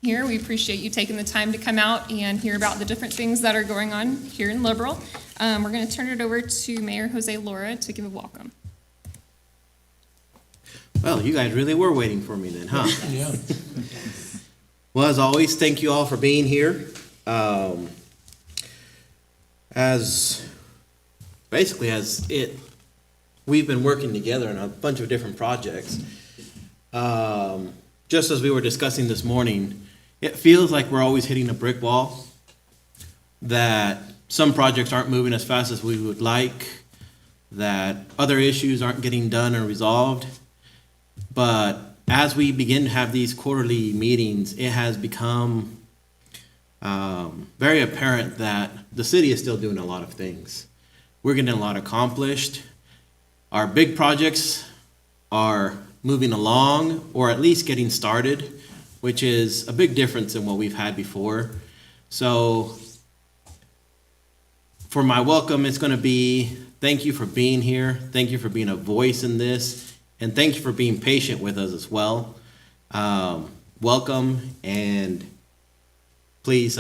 here. We appreciate you taking the time to come out and hear about the different things that are going on here in Liberal. We're going to turn it over to Mayor Jose Lora to give a welcome. Well, you guys really were waiting for me then, huh? Yeah. Well, as always, thank you all for being here. We've been working together on a bunch of different projects. Just as we were discussing this morning, it feels like we're always hitting a brick wall, that some projects aren't moving as fast as we would like, that other issues aren't getting done or resolved. But as we begin to have these quarterly meetings, it has become very apparent that the city is still doing a lot of things. We're getting a lot accomplished. Our big projects are moving along, or at least getting started, which is a big difference in what we've had before. So for my welcome, it's going to be thank you for being here. Thank you for being a voice in this. And thank you for being patient with us as well. Welcome, and please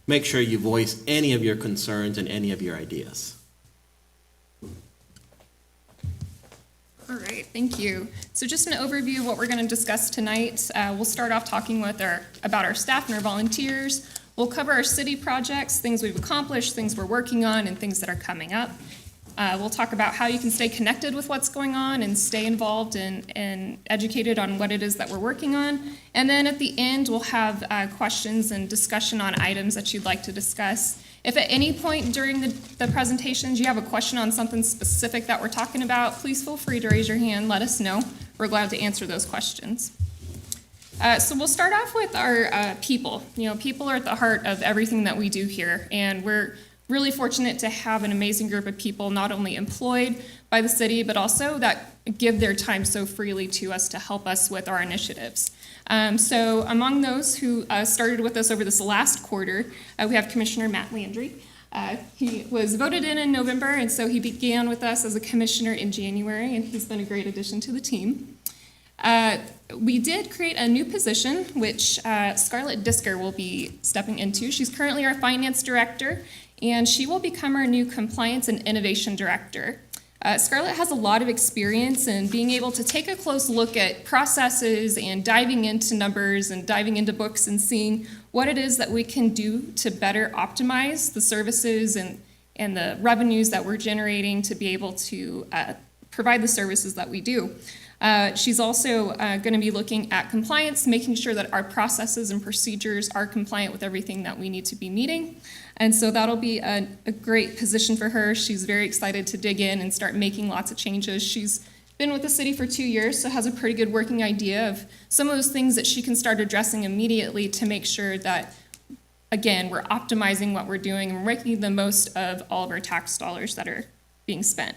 make sure you voice any of your concerns and any of your ideas. All right, thank you. So just an overview of what we're going to discuss tonight. We'll start off talking about our staff and our volunteers. We'll cover our city projects, things we've accomplished, things we're working on, and things that are coming up. We'll talk about how you can stay connected with what's going on and stay involved and educated on what it is that we're working on. And then at the end, we'll have questions and discussion on items that you'd like to discuss. If at any point during the presentations you have a question on something specific that we're talking about, please feel free to raise your hand, let us know. We're glad to answer those questions. So we'll start off with our people. You know, people are at the heart of everything that we do here, and we're really fortunate to have an amazing group of people not only employed by the city, but also that give their time so freely to us to help us with our initiatives. So among those who started with us over this last quarter, we have Commissioner Matt Landry. He was voted in November, and so he began with us as a commissioner in January, and he's been a great addition to the team. We did create a new position, which Scarlett Disker will be stepping into. She's currently our finance director, and she will become our new compliance and innovation director. Scarlett has a lot of experience in being able to take a close look at processes and diving into numbers and diving into books and seeing what it is that we can do to better optimize the services and the revenues that we're generating to be able to provide the services that we do. She's also going to be looking at compliance, making sure that our processes and procedures are compliant with everything that we need to be meeting. And so that'll be a great position for her. She's very excited to dig in and start making lots of changes. She's been with the city for 2 years, so has a pretty good working idea of some of those things that she can start addressing immediately to make sure that, again, we're optimizing what we're doing and we're making the most of all of our tax dollars that are being spent.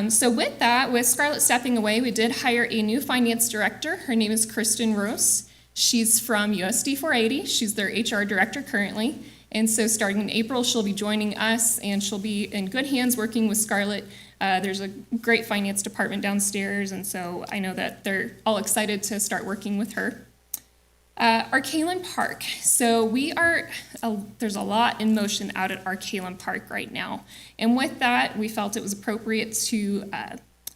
So with that, with Scarlett stepping away, we did hire a new finance director. Her name is Kristen Rose. She's from USD 480. She's their HR director currently. And so starting in April, she'll be joining us, and she'll be in good hands working with Scarlett. There's a great finance department downstairs, and so I know that they're all excited to start working with her. Our Kalen Park. So there's a lot in motion out at our Kalen Park right now. And with that, we felt it was appropriate to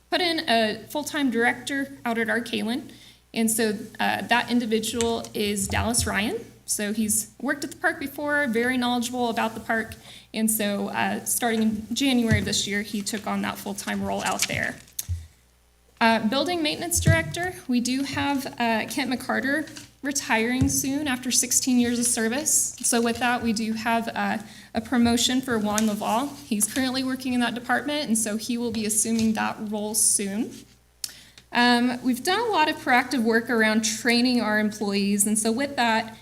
put in a full-time director out at our Kalen. And so that individual is Dallas Ryan. So he's worked at the park before, very knowledgeable about the park. And so starting in January of this year, he took on that full-time role out there. Building maintenance director, we do have Kent McCarter retiring soon after 16 years of service. So with that, we do have a promotion for Juan Laval. He's currently working in that department, and so he will be assuming that role soon. We've done a lot of proactive work around training our employees, and so with that,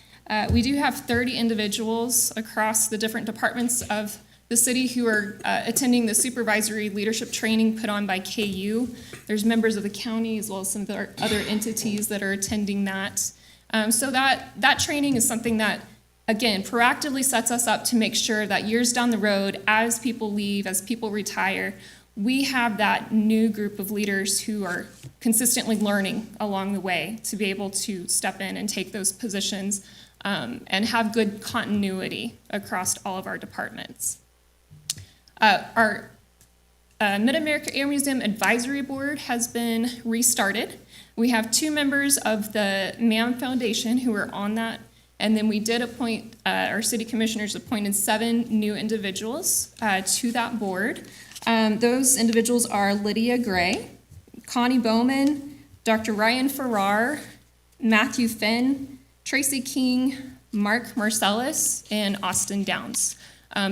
we do have 30 individuals across the different departments of the city who are attending the supervisory leadership training put on by KU. There's members of the county as well as some of the other entities that are attending that. So that training is something that, again, proactively sets us up to make sure that years down the road, as people leave, as people retire, we have that new group of leaders who are consistently learning along the way to be able to step in and take those positions and have good continuity across all of our departments. Our Mid-America Air Museum Advisory Board has been restarted. We have 2 members of the MAM Foundation who are on that, and then we did appoint, our city commissioners appointed 7 new individuals to that board. Those individuals are Lydia Gray, Connie Bowman, Dr. Ryan Farrar, Matthew Finn, Tracy King, Mark Marcellus, and Austin Downs.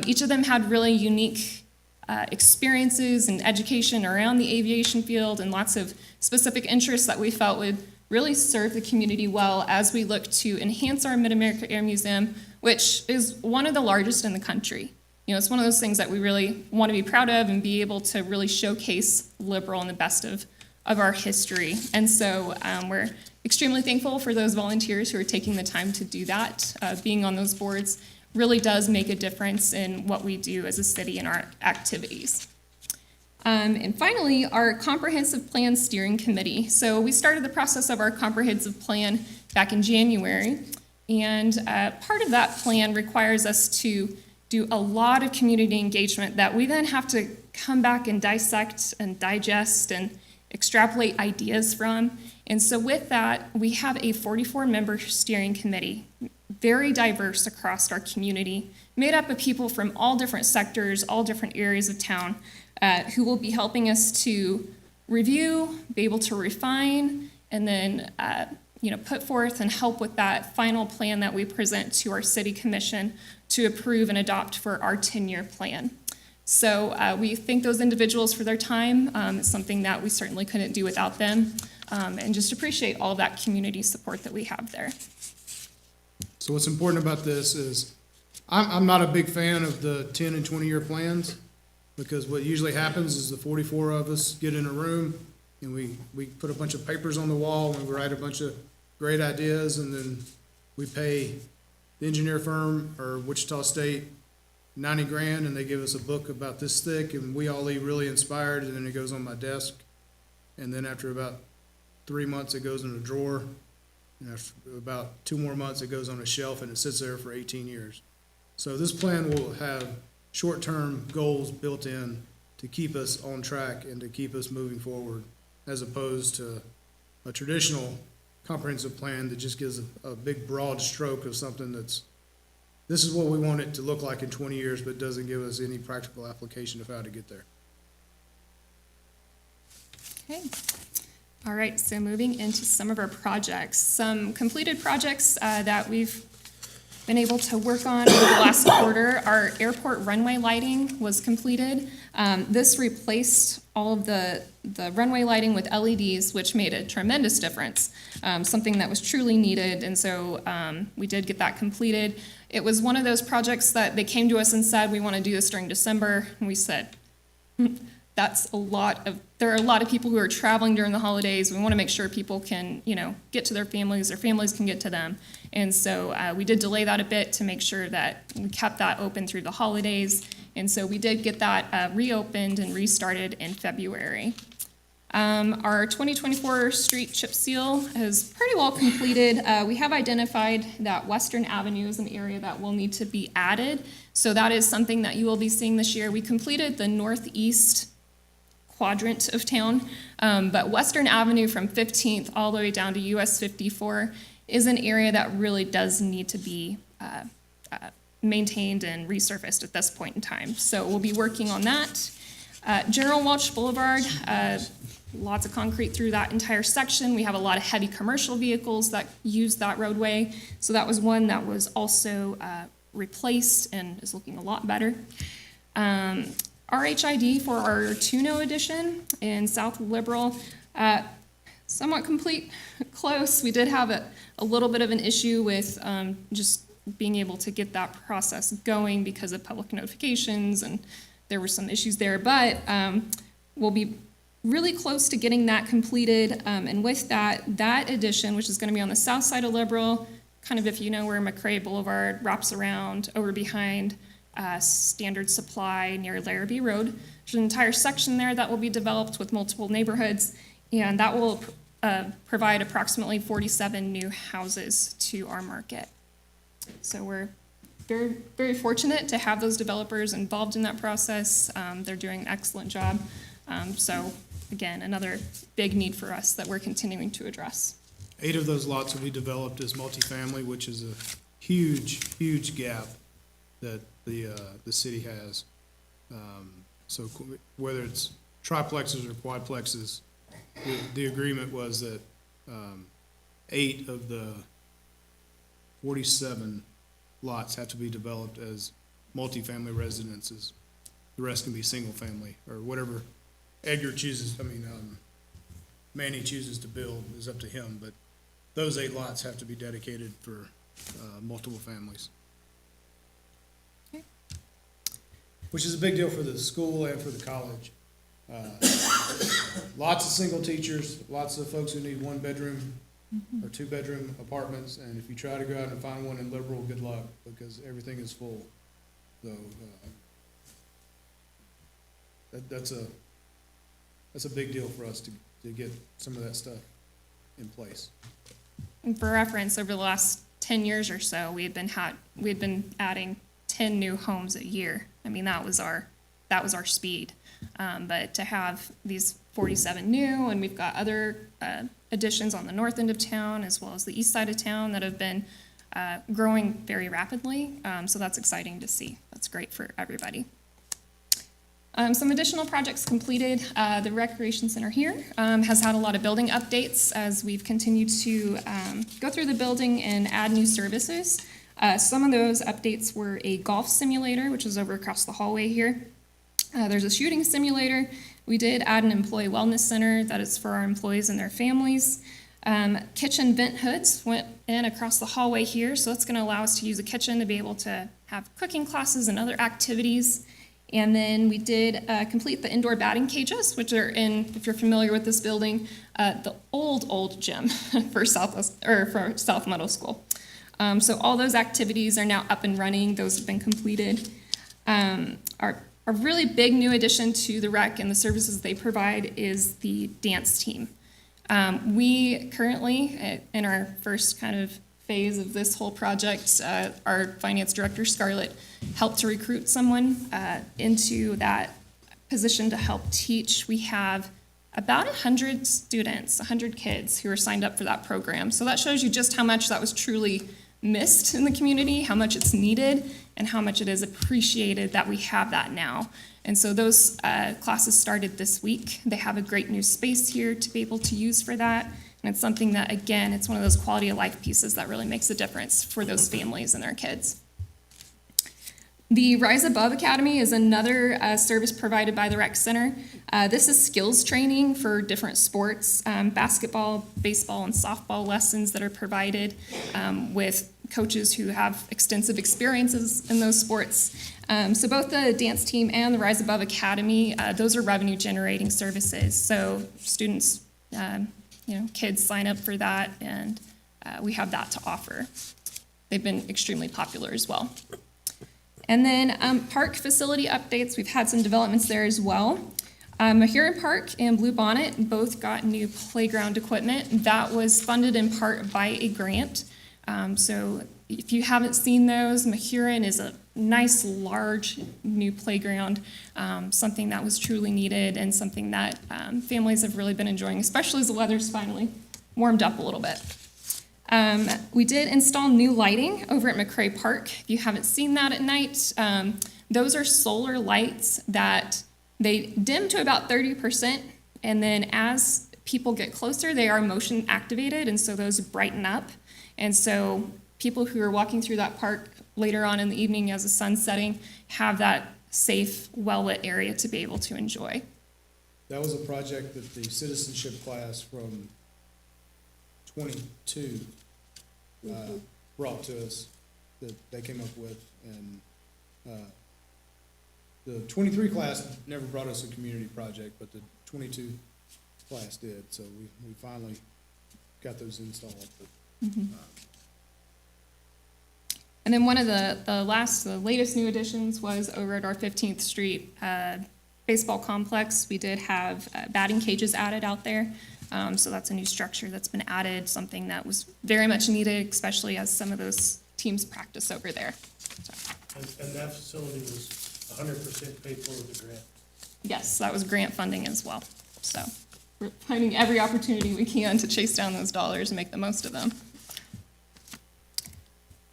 Each of them had really unique experiences and education around the aviation field and lots of specific interests that we felt would really serve the community well as we look to enhance our Mid-America Air Museum, which is one of the largest in the country. You know, it's one of those things that we really want to be proud of and be able to really showcase Liberal and the best of our history. And so we're extremely thankful for those volunteers who are taking the time to do that. Being on those boards really does make a difference in what we do as a city and our activities. And finally, our Comprehensive Plan Steering Committee. So we started the process of our comprehensive plan back in January, and part of that plan requires us to do a lot of community engagement that we then have to come back and dissect and digest and extrapolate ideas from. And so with that, we have a 44-member steering committee, very diverse across our community, made up of people from all different sectors, all different areas of town, who will be helping us to review, be able to refine, and then put forth and help with that final plan that we present to our city commission to approve and adopt for our 10-year plan. So we thank those individuals for their time. It's something that we certainly couldn't do without them, and just appreciate all of that community support that we have there. So what's important about this is I'm not a big fan of the 10 and 20-year plans, because what usually happens is the 44 of us get in a room and we put a bunch of papers on the wall and we write a bunch of great ideas, and then we pay the engineer firm or Wichita State $90,000 and they give us a book about this thick, and we all leave really inspired, and then it goes on my desk, and then after about 3 months it goes in a drawer, and after about 2 more months it goes on a shelf and it sits there for 18 years. So this plan will have short-term goals built in to keep us on track and to keep us moving forward, as opposed to a traditional comprehensive plan that just gives a big broad stroke of something that's, this is what we want it to look like in 20 years, but doesn't give us any practical application of how to get there. Okay. All right, so moving into some of our projects. Some completed projects that we've been able to work on over the last quarter. Our airport runway lighting was completed. This replaced all of the runway lighting with LEDs, which made a tremendous difference, something that was truly needed, and so we did get that completed. It was one of those projects that they came to us and said, we want to do this during December, and we said, there are a lot of people who are traveling during the holidays. We want to make sure people can, get to their families can get to them. And so we did delay that a bit to make sure that we kept that open through the holidays. And so we did get that reopened and restarted in February. Our 2024 street chip seal is pretty well completed. We have identified that Western Avenue is an area that will need to be added. So that is something that you will be seeing this year. We completed the northeast quadrant of town, but Western Avenue from 15th all the way down to US 54 is an area that really does need to be maintained and resurfaced at this point in time. So we'll be working on that. General Welch Boulevard, lots of concrete through that entire section. We have a lot of heavy commercial vehicles that use that roadway. So that was one that was also replaced and is looking a lot better. RHID for our Tuno edition in South Liberal, somewhat complete, close. We did have a little bit of an issue with just being able to get that process going because of public notifications, and there were some issues there, but we'll be really close to getting that completed, and with that addition, which is going to be on the south side of Liberal, kind of if you know where McCrae Boulevard wraps around over behind Standard Supply near Larrabee Road. There's an entire section there that will be developed with multiple neighborhoods, and that will provide approximately 47 new houses to our market. So we're very, very fortunate to have those developers involved in that process. They're doing an excellent job. So again, another big need for us that we're continuing to address. 8 of those lots will be developed as multifamily, which is a huge, huge gap that the city has. So whether it's triplexes or quadplexes, the agreement was that 8 of the 47 lots have to be developed as multifamily residences. The rest can be single family, or whatever Edgar chooses, Manny chooses to build is up to him, but those 8 lots have to be dedicated for multiple families. Okay. Which is a big deal for the school and for the college. Lots of single teachers, lots of folks who need 1-bedroom or 2-bedroom apartments, and if you try to go out and find one in Liberal, good luck, because everything is full. So, that's a big deal for us to get some of that stuff in place. And for reference, over the last 10 years or so, we had been adding 10 new homes a year. I mean, that was our speed. But to have these 47 new, and we've got other additions on the north end of town as well as the east side of town that have been growing very rapidly. So that's exciting to see. That's great for everybody. Some additional projects completed. The Recreation Center here has had a lot of building updates as we've continued to go through the building and add new services. Some of those updates were a golf simulator, which is over across the hallway here. There's a shooting simulator. We did add an employee wellness center that is for our employees and their families. Kitchen vent hoods went in across the hallway here, so that's going to allow us to use a kitchen to be able to have cooking classes and other activities. And then we did complete the indoor batting cages, which are in, if you're familiar with this building, the old gym for South Middle School. So all those activities are now up and running. Those have been completed. Our really big new addition to the rec and the services they provide is the dance team. We currently, in our first kind of phase of this whole project, our finance director, Scarlett, helped to recruit someone into that position to help teach. We have about 100 students, 100 kids who are signed up for that program. So that shows you just how much that was truly missed in the community, how much it's needed, and how much it is appreciated that we have that now. And so those classes started this week. They have a great new space here to be able to use for that. And it's something that, again, it's one of those quality of life pieces that really makes a difference for those families and their kids. The Rise Above Academy is another service provided by the Rec Center. This is skills training for different sports, basketball, baseball, and softball lessons that are provided with coaches who have extensive experiences in those sports. So both the dance team and the Rise Above Academy, those are revenue generating services. So students, kids sign up for that, and we have that to offer. They've been extremely popular as well. And then park facility updates, we've had some developments there as well. Mahurin Park and Blue Bonnet both got new playground equipment. That was funded in part by a grant. So if you haven't seen those, Mahurin is a nice, large, new playground, something that was truly needed and something that families have really been enjoying, especially as the weather's finally warmed up a little bit. We did install new lighting over at McCray Park. If you haven't seen that at night, those are solar lights that they dim to about 30%, and then as people get closer, they are motion activated, and so those brighten up. And so people who are walking through that park later on in the evening as the sun's setting have that safe, well-lit area to be able to enjoy. That was a project that the citizenship class from 22 brought to us that they came up with, and the 23 class never brought us a community project, but the 22 class did, so we finally got those installed. But, And then one of the latest new additions was over at our 15th Street baseball complex, we did have batting cages added out there. So that's a new structure that's been added, something that was very much needed, especially as some of those teams practice over there. So, And that facility was 100% paid for with the grant. yes, that was grant funding as well. So we're finding every opportunity we can to chase down those dollars and make the most of them.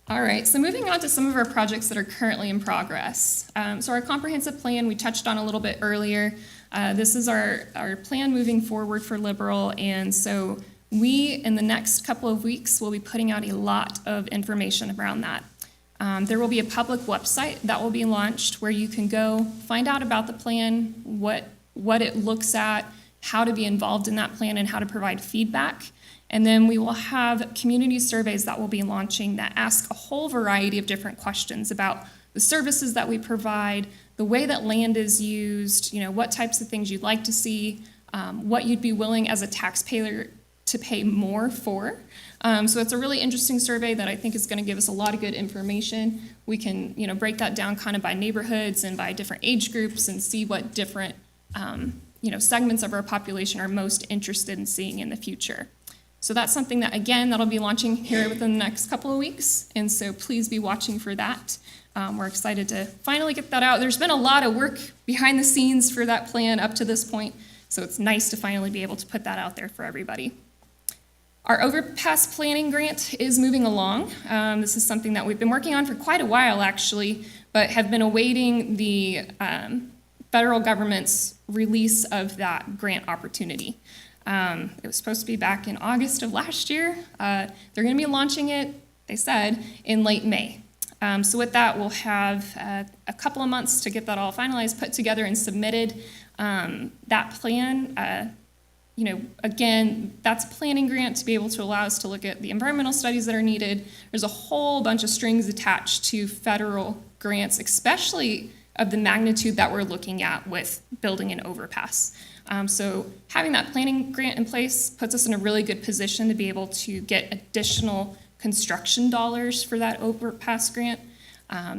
All right, so moving on to some of our projects that are currently in progress. So our comprehensive plan, we touched on a little bit earlier. This is our plan moving forward for Liberal, and so we, in the next couple of weeks, will be putting out a lot of information around that. There will be a public website that will be launched where you can go find out about the plan, what it looks at, how to be involved in that plan, and how to provide feedback. And then we will have community surveys that we'll be launching that ask a whole variety of different questions about the services that we provide, the way that land is used, what types of things you'd like to see, what you'd be willing as a taxpayer to pay more for. So it's a really interesting survey that I think is going to give us a lot of good information. We can, break that down kind of by neighborhoods and by different age groups and see what different, segments of our population are most interested in seeing in the future. So that's something that, again, that'll be launching here within the next couple of weeks, and so please be watching for that. We're excited to finally get that out. There's been a lot of work behind the scenes for that plan up to this point, so it's nice to finally be able to put that out there for everybody. Our overpass planning grant is moving along. This is something that we've been working on for quite a while, actually, but have been awaiting the federal government's release of that grant opportunity. It was supposed to be back in August of last year. They're going to be launching it, they said, in late May. So with that, we'll have a couple of months to get that all finalized, put together, and submitted. That plan, again, that's a planning grant to be able to allow us to look at the environmental studies that are needed. There's a whole bunch of strings attached to federal grants, especially of the magnitude that we're looking at with building an overpass. So having that planning grant in place puts us in a really good position to be able to get additional construction dollars for that overpass grant.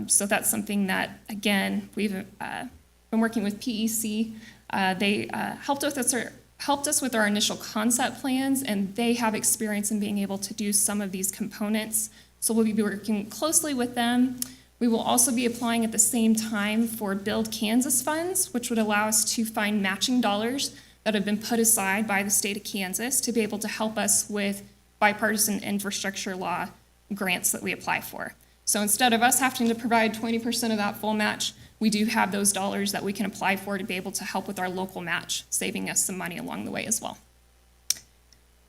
So that's something that, again, we've been working with PEC. They helped us with our initial concept plans, and they have experience in being able to do some of these components. So we'll be working closely with them. We will also be applying at the same time for Build Kansas funds, which would allow us to find matching dollars that have been put aside by the state of Kansas to be able to help us with bipartisan infrastructure law grants that we apply for. So instead of us having to provide 20% of that full match, we do have those dollars that we can apply for to be able to help with our local match, saving us some money along the way as well.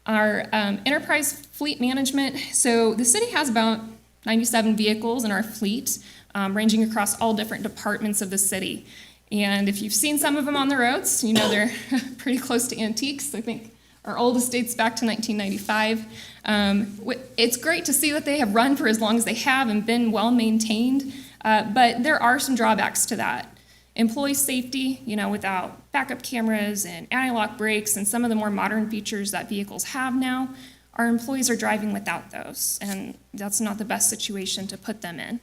Our enterprise fleet management, so the city has about 97 vehicles in our fleet, ranging across all different departments of the city. And if you've seen some of them on the roads, they're pretty close to antiques. I think our oldest dates back to 1995. It's great to see that they have run for as long as they have and been well maintained, but there are some drawbacks to that. Employee safety, without backup cameras and anti-lock brakes and some of the more modern features that vehicles have now, our employees are driving without those, and that's not the best situation to put them in.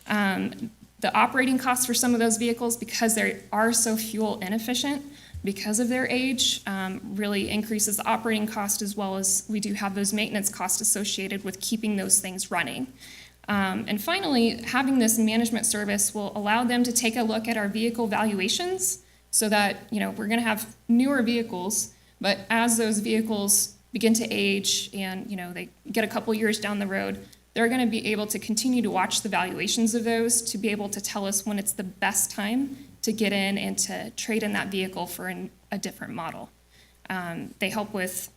The operating costs for some of those vehicles, because they are so fuel inefficient because of their age, really increases the operating cost, as well as we do have those maintenance costs associated with keeping those things running. And finally, having this management service will allow them to take a look at our vehicle valuations so that, we're gonna have newer vehicles, but as those vehicles begin to age and, they get a couple years down the road, they're gonna be able to continue to watch the valuations of those to be able to tell us when it's the best time to get in and to trade in that vehicle for a different model. They help with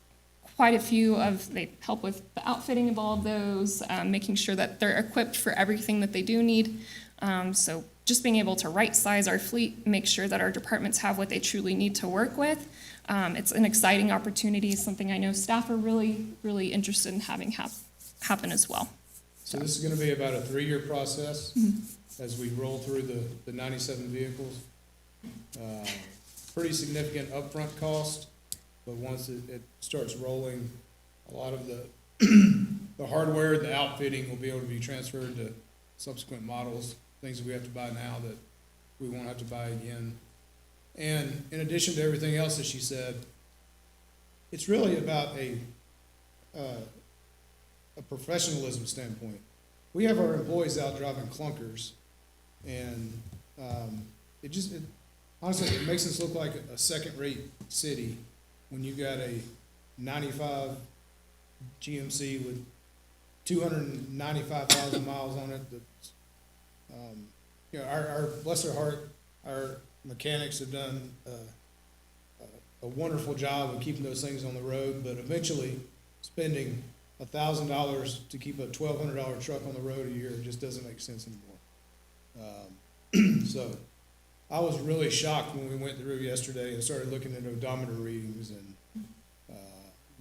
they help with the outfitting of all of those, making sure that they're equipped for everything that they do need. So just being able to right size our fleet, make sure that our departments have what they truly need to work with. It's an exciting opportunity, something I know staff are really, really interested in having happen as well. So this is gonna be about a 3-year process as we roll through the 97 vehicles. Pretty significant upfront cost, but once it starts rolling, a lot of the hardware, the outfitting will be able to be transferred to subsequent models, things that we have to buy now that we won't have to buy again And in addition to everything else that she said, it's really about a professionalism standpoint. We have our employees out driving clunkers, and honestly, it makes us look like a second-rate city when you got a 95 GMC with 295,000 miles on it. That's, our bless their heart, our mechanics have done a wonderful job of keeping those things on the road, but eventually spending $1,000 to keep a $1,200 truck on the road a year just doesn't make sense anymore. So I was really shocked when we went through yesterday and started looking at odometer readings, and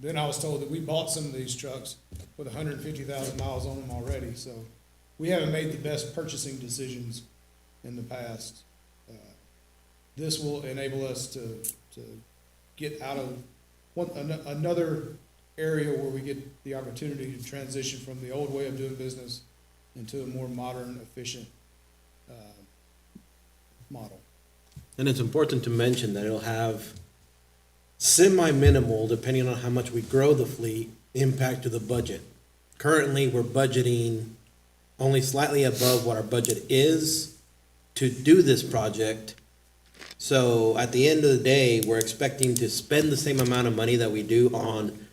then I was told that we bought some of these trucks with 150,000 miles on them already, so we haven't made the best purchasing decisions in the past. This will enable us to get out of another area where we get the opportunity to transition from the old way of doing business into a more modern, efficient model. And it's important to mention that it'll have semi-minimal, depending on how much we grow the fleet, impact to the budget. Currently, we're budgeting only slightly above what our budget is to do this project. So at the end of the day, we're expecting to spend the same amount of money that we do on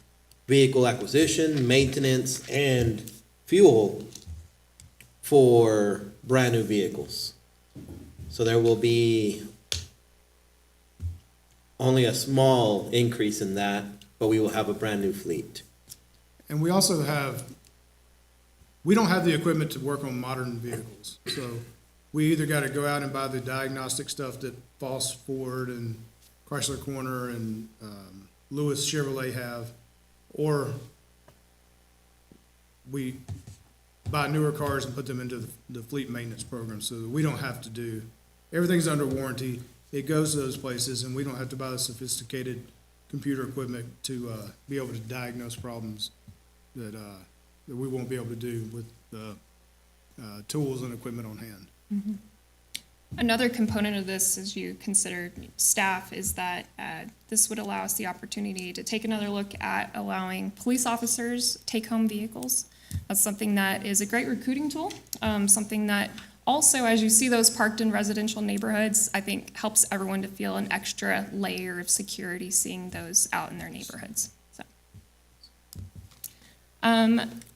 vehicle acquisition, maintenance, and fuel for brand-new vehicles. So there will be only a small increase in that, but we will have a brand-new fleet. And we also we don't have the equipment to work on modern vehicles. So we either got to go out and buy the diagnostic stuff that Foss Ford and Chrysler Corner and Lewis Chevrolet have, or we buy newer cars and put them into the fleet maintenance program so that we don't have to do, everything's under warranty. It goes to those places, and we don't have to buy the sophisticated computer equipment to be able to diagnose problems that we won't be able to do with the tools and equipment on hand. Another component of this, as you consider staff, is that this would allow us the opportunity to take another look at allowing police officers take-home vehicles. That's something that is a great recruiting tool, something that also, as you see those parked in residential neighborhoods, I think helps everyone to feel an extra layer of security seeing those out in their neighborhoods. So,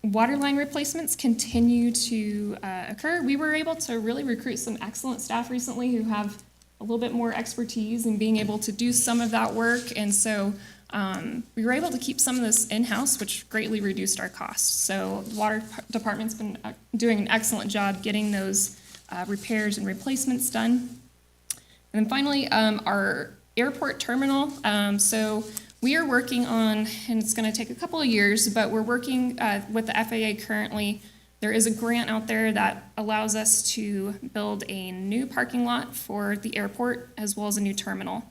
water line replacements continue to occur. We were able to really recruit some excellent staff recently who have a little bit more expertise in being able to do some of that work, and so we were able to keep some of this in-house, which greatly reduced our costs. So the water department's been doing an excellent job getting those repairs and replacements done. And then finally, our airport terminal. So we are working on, and it's going to take a couple of years, but we're working with the FAA currently. There is a grant out there that allows us to build a new parking lot for the airport as well as a new terminal.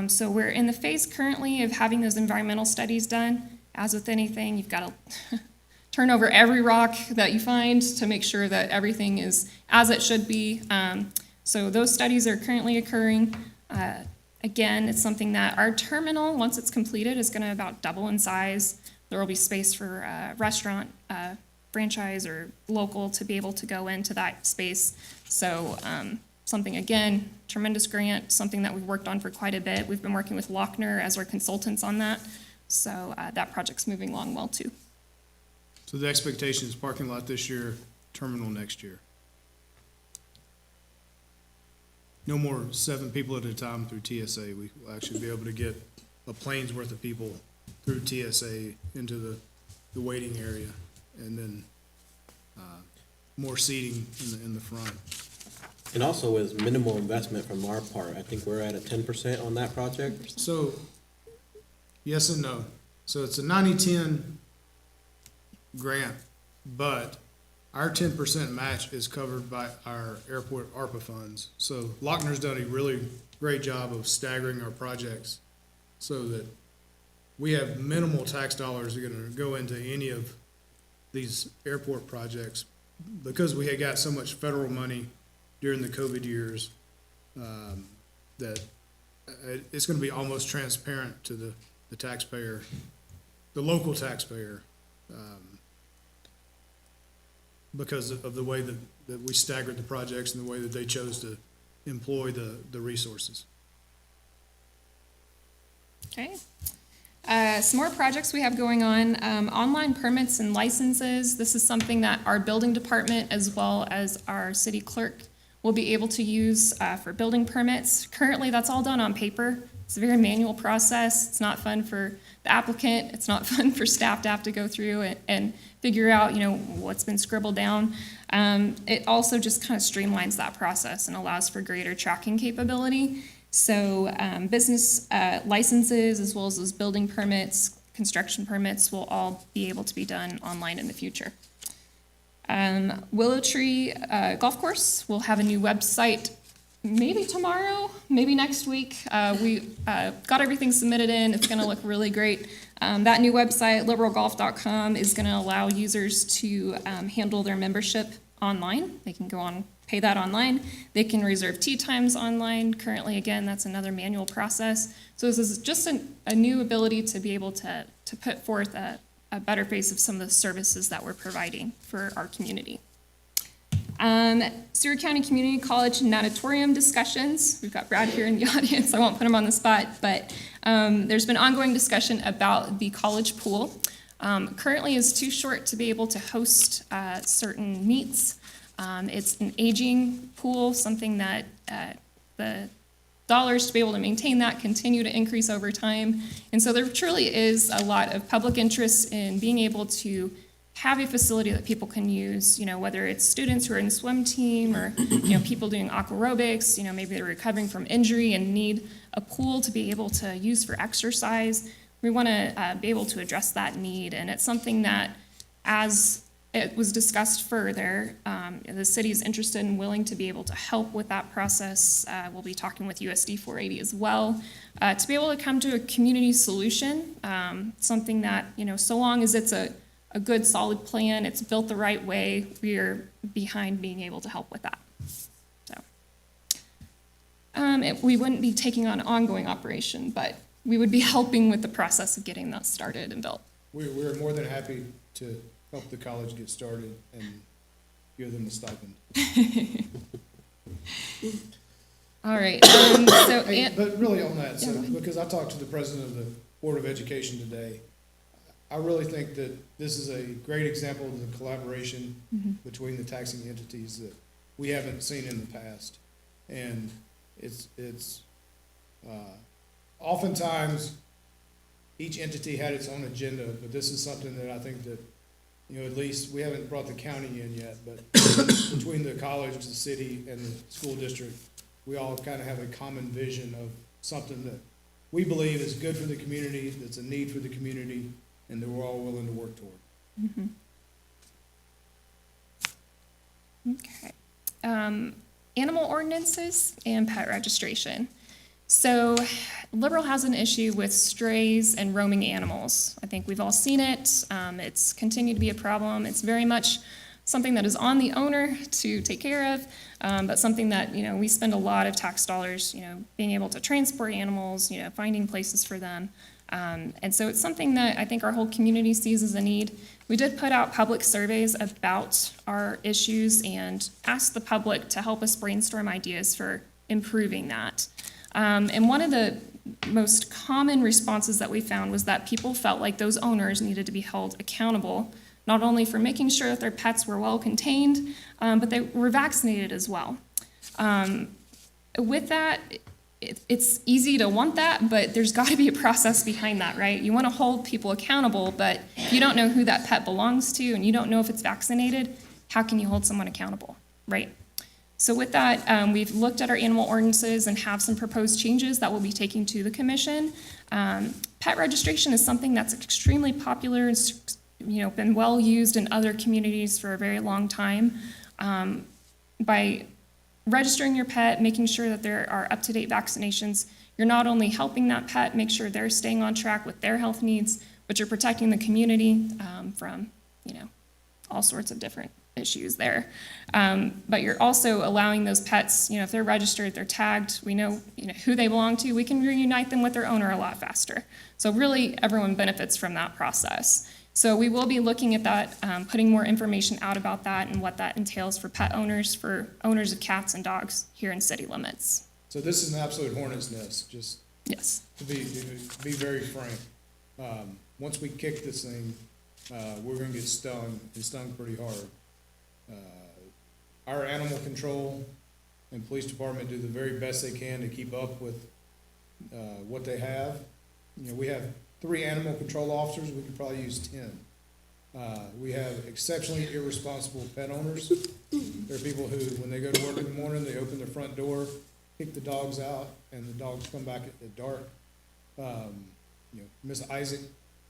So we're in the phase currently of having those environmental studies done. As with anything, you've got to turn over every rock that you find to make sure that everything is as it should be. So those studies are currently occurring. Again, it's something that our terminal, once it's completed, is going to about double in size. There will be space for restaurant, franchise, or local to be able to go into that space. So something, again, tremendous grant, something that we've worked on for quite a bit. We've been working with Lochner as our consultants on that. So that project's moving along well, too. So the expectation is parking lot this year, terminal next year. No more 7 people at a time through TSA. We will actually be able to get a plane's worth of people through TSA into the waiting area, and then more seating in the front. And also with minimal investment from our part, I think we're at a 10% on that project. So, yes and no. So it's a 90-10 grant, but our 10% match is covered by our airport ARPA funds. So Lochner's done a really great job of staggering our projects so that we have minimal tax dollars that are going to go into any of these airport projects because we had got so much federal money during the COVID years that it's gonna be almost transparent to the taxpayer, the local taxpayer, because of the way that we staggered the projects and the way that they chose to employ the resources. Okay. Some more projects we have going on, online permits and licenses. This is something that our building department as well as our city clerk will be able to use for building permits. Currently, that's all done on paper. It's a very manual process. It's not fun for the applicant. It's not fun for staff to have to go through and figure out, what's been scribbled down. It also just kind of streamlines that process and allows for greater tracking capability. So business licenses, as well as those building permits, construction permits, will all be able to be done online in the future. Willow Tree Golf Course will have a new website maybe tomorrow, maybe next week. We got everything submitted in. It's going to look really great. That new website, liberalgolf.com, is going to allow users to handle their membership online. They can go on, pay that online. They can reserve tee times online. Currently, again, that's another manual process. So this is just a new ability to be able to put forth a better face of some of the services that we're providing for our community. Seward County Community College natatorium discussions. We've got Brad here in the audience. I won't put him on the spot, but there's been ongoing discussion about the college pool. Currently is too short to be able to host certain meets. It's an aging pool, something that the dollars to be able to maintain that continue to increase over time. And so there truly is a lot of public interest in being able to have a facility that people can use, whether it's students who are in the swim team or, people doing aquarobics, maybe they're recovering from injury and need a pool to be able to use for exercise. We want to be able to address that need. And it's something that, as it was discussed further, the city is interested and willing to be able to help with that process. We'll be talking with USD 480 as well, to be able to come to a community solution, something that, so long as it's a good, solid plan, it's built the right way, we are behind being able to help with that. So, we wouldn't be taking on ongoing operation, but we would be helping with the process of getting that started and built. We're more than happy to help the college get started and give them the stipend. All right, so, Hey, but really on that, so, because I talked to the president of the Board of Education today, I really think that this is a great example of the collaboration between the taxing entities that we haven't seen in the past. And it's oftentimes each entity had its own agenda, but this is something that I think that, at least we haven't brought the county in yet, but between the college, the city, and the school district, we all kind of have a common vision of something that we believe is good for the community, that's a need for the community, and that we're all willing to work toward. okay. Animal ordinances and pet registration. So Liberal has an issue with strays and roaming animals. I think we've all seen it. It's continued to be a problem. It's very much something that is on the owner to take care of, but something that, we spend a lot of tax dollars, being able to transport animals, finding places for them. And so it's something that I think our whole community sees as a need. We did put out public surveys about our issues and asked the public to help us brainstorm ideas for improving that. And one of the most common responses that we found was that people felt like those owners needed to be held accountable, not only for making sure that their pets were well contained, but they were vaccinated as well. With that, it's easy to want that, but there's got to be a process behind that, right? You want to hold people accountable, but if you don't know who that pet belongs to and you don't know if it's vaccinated, how can you hold someone accountable, right? So with that, we've looked at our animal ordinances and have some proposed changes that we'll be taking to the commission. Pet registration is something that's extremely popular and been well used in other communities for a very long time. By registering your pet, making sure that there are up-to-date vaccinations, you're not only helping that pet make sure they're staying on track with their health needs, but you're protecting the community from all sorts of different issues there. But you're also allowing those pets, you know, if they're registered, they're tagged, we know, you know, who they belong to, we can reunite them with their owner a lot faster. So really, everyone benefits from that process. So we will be looking at that, putting more information out about that and what that entails for pet owners, for owners of cats and dogs here in city limits. So this is an absolute hornet's nest, just Yes. to be very frank. Once we kick this thing, we're gonna get stung, and stung pretty hard. Our animal control and police department do the very best they can to keep up with, what they have. You know, we have 3 animal control officers, we could probably use 10. We have exceptionally irresponsible pet owners. There are people who, when they go to work in the morning, they open their front door, kick the dogs out, and the dogs come back at dark. You know, Miss Isaac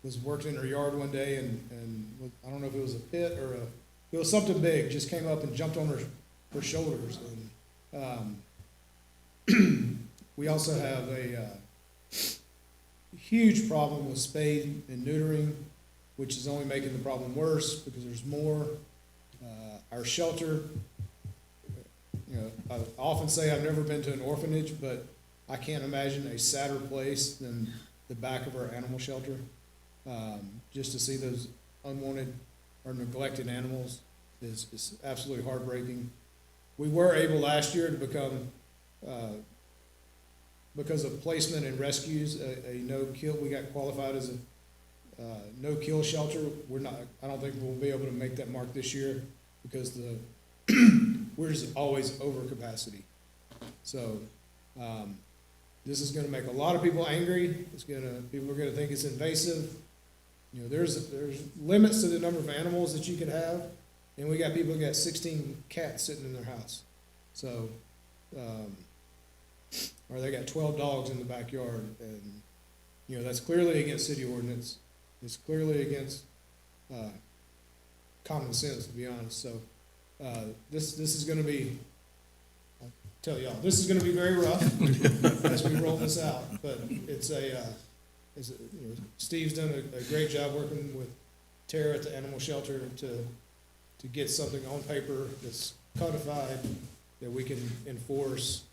was working in her yard one day and I don't know if it was a pit or it was something big, just came up and jumped on her shoulders. And we also have a huge problem with spade and neutering, which is only making the problem worse because there's more. Our shelter, you know, I often say I've never been to an orphanage, but I can't imagine a sadder place than the back of our animal shelter. Just to see those unwanted or neglected animals is absolutely heartbreaking. We were able last year to become, because of placement and rescues, a no-kill, we got qualified as a no-kill shelter. I don't think we'll be able to make that mark this year because we're just always over capacity. So, this is gonna make a lot of people angry. People are gonna think it's invasive. You know, there's limits to the number of animals that you can have, and we got people who got 16 cats sitting in their house. So, or they got 12 dogs in the backyard, and, you know, that's clearly against city ordinance. It's clearly against, common sense, to be honest. So, this is gonna be, I'll tell y'all, this is gonna be very rough as we roll this out, but you know, Steve's done a great job working with Tara at the animal shelter to get something on paper that's codified that we can enforce.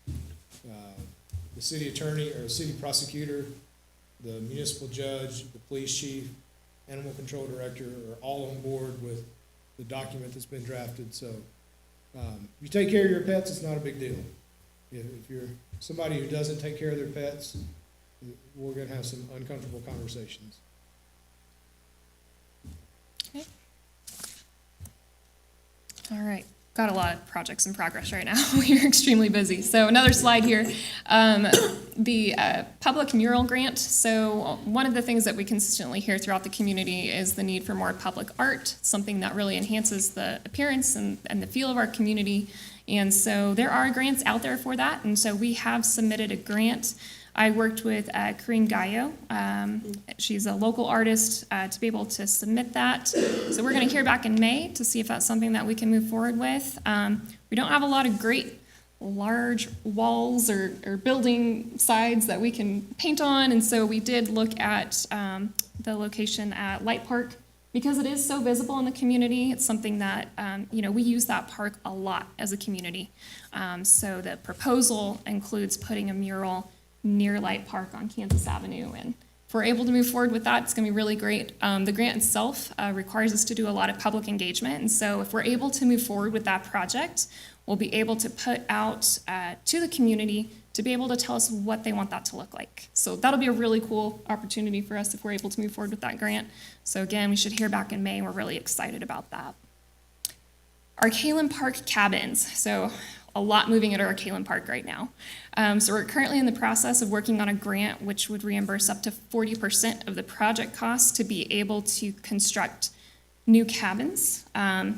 The city attorney or city prosecutor, the municipal judge, the police chief, animal control director are all on board with the document that's been drafted. So if you take care of your pets, it's not a big deal. If you're somebody who doesn't take care of their pets, we're gonna have some uncomfortable conversations. Okay. All right. Got a lot of projects in progress right now. We're extremely busy. So another slide here. The public mural grant. So one of the things that we consistently hear throughout the community is the need for more public art, something that really enhances the appearance and the feel of our community. And so there are grants out there for that. And so we have submitted a grant. I worked with Karine Gallo. She's a local artist to be able to submit that. So we're going to hear back in May to see if that's something that we can move forward with. We don't have a lot of great large walls or building sides that we can paint on, and so we did look at the location at Light Park. Because it is so visible in the community, it's something that, we use that park a lot as a community. So the proposal includes putting a mural near Light Park on Kansas Avenue. And if we're able to move forward with that, it's gonna be really great. The grant itself requires us to do a lot of public engagement. And so if we're able to move forward with that project, we'll be able to put out to the community to be able to tell us what they want that to look like. So that'll be a really cool opportunity for us if we're able to move forward with that grant. So again, we should hear back in May, and we're really excited about that. Arkalin Park cabins. So a lot moving at Arkalin Park right now. So we're currently in the process of working on a grant which would reimburse up to 40% of the project costs to be able to construct new cabins. If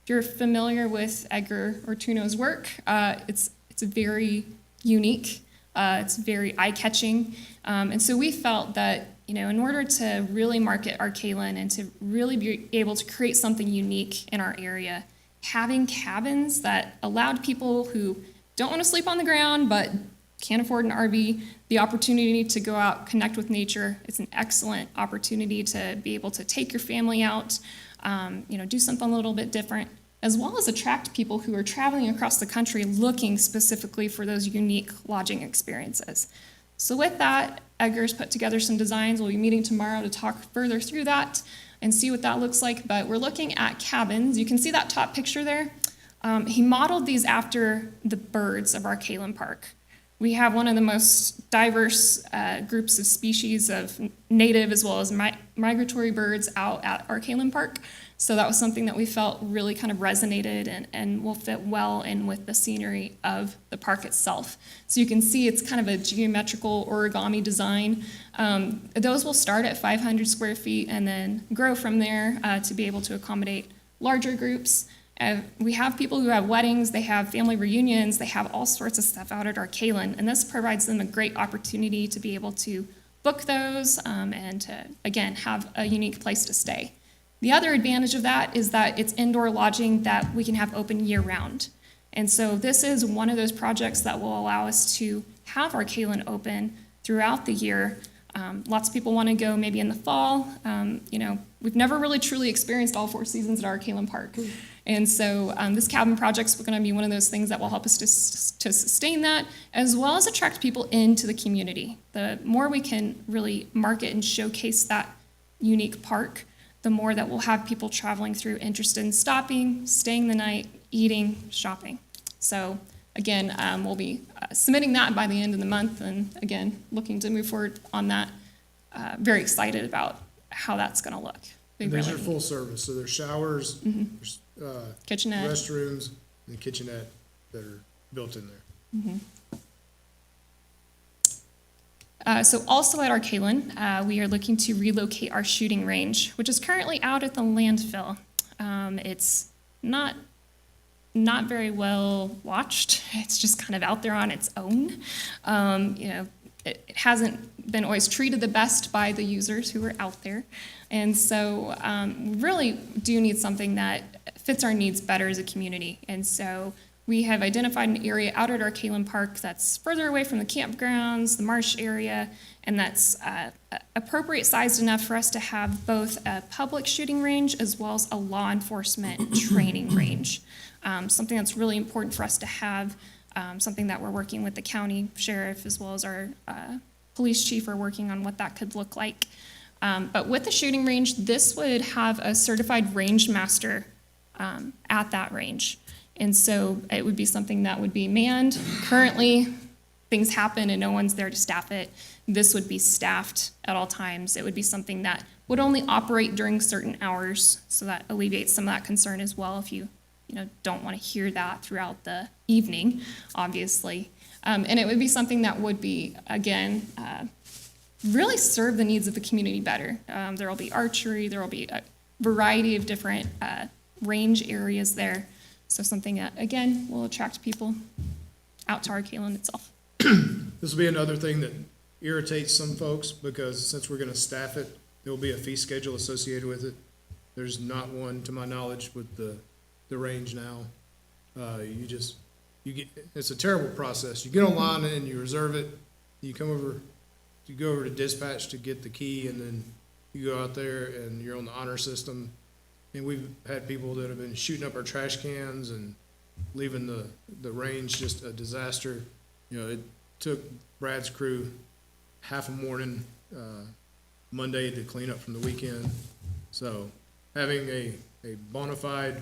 you're familiar with Edgar Ortuno's work, it's very unique. It's very eye-catching. And so we felt that, in order to really market Arkalin and to really be able to create something unique in our area, having cabins that allowed people who don't want to sleep on the ground but can't afford an RV the opportunity to go out, connect with nature. It's an excellent opportunity to be able to take your family out, do something a little bit different. as well as attract people who are traveling across the country looking specifically for those unique lodging experiences. So with that, Edgar's put together some designs. We'll be meeting tomorrow to talk further through that and see what that looks like. But we're looking at cabins. You can see that top picture there. He modeled these after the birds of our Kalen Park. We have one of the most diverse groups of species of native as well as migratory birds out at our Kalen Park. So that was something that we felt really kind of resonated and will fit well in with the scenery of the park itself. So you can see it's kind of a geometrical origami design. Those will start at 500 square feet and then grow from there to be able to accommodate larger groups. We have people who have weddings, they have family reunions, they have all sorts of stuff out at our Kalen, and this provides them a great opportunity to be able to book those and to, again, have a unique place to stay. The other advantage of that is that it's indoor lodging that we can have open year-round. And so this is one of those projects that will allow us to have our Kalen open throughout the year. Lots of people want to go maybe in the fall. We've never really truly experienced all 4 seasons at our Kalen Park. And so this cabin project's going to be one of those things that will help us to sustain that, as well as attract people into the community. The more we can really market and showcase that unique park, the more that we'll have people traveling through interested in stopping, staying the night, eating, shopping. So again, we'll be submitting that by the end of the month, and again, looking to move forward on that. Very excited about how that's going to look. And these are full service, so there's showers, there's Kitchenette. restrooms, and the kitchenette that are built in there. So also at our Kalen, we are looking to relocate our shooting range, which is currently out at the landfill. It's not very well watched. It's just kind of out there on its own. It hasn't been always treated the best by the users who are out there. And so we really do need something that fits our needs better as a community. And so we have identified an area out at our Kalen Park that's further away from the campgrounds, the marsh area, and that's appropriate sized enough for us to have both a public shooting range as well as a law enforcement training range. Something that's really important for us to have, something that we're working with the county sheriff as well as our police chief are working on what that could look like. But with the shooting range, this would have a certified range master at that range. And so it would be something that would be manned. Currently, things happen and no one's there to staff it. This would be staffed at all times. It would be something that would only operate during certain hours, so that alleviates some of that concern as well if you don't want to hear that throughout the evening, obviously. And it would be something that would be, again, really serve the needs of the community better. There will be archery, there will be a variety of different range areas there. So something that, again, will attract people out to our Kalen itself. This will be another thing that irritates some folks, because since we're gonna staff it, there will be a fee schedule associated with it. There's not one, to my knowledge, with the range now. It's a terrible process. You get online and you reserve it, you go over to dispatch to get the key, and then you go out there and you're on the honor system. And we've had people that have been shooting up our trash cans and leaving the range just a disaster. It took Brad's crew half a morning Monday to clean up from the weekend. So having a bona fide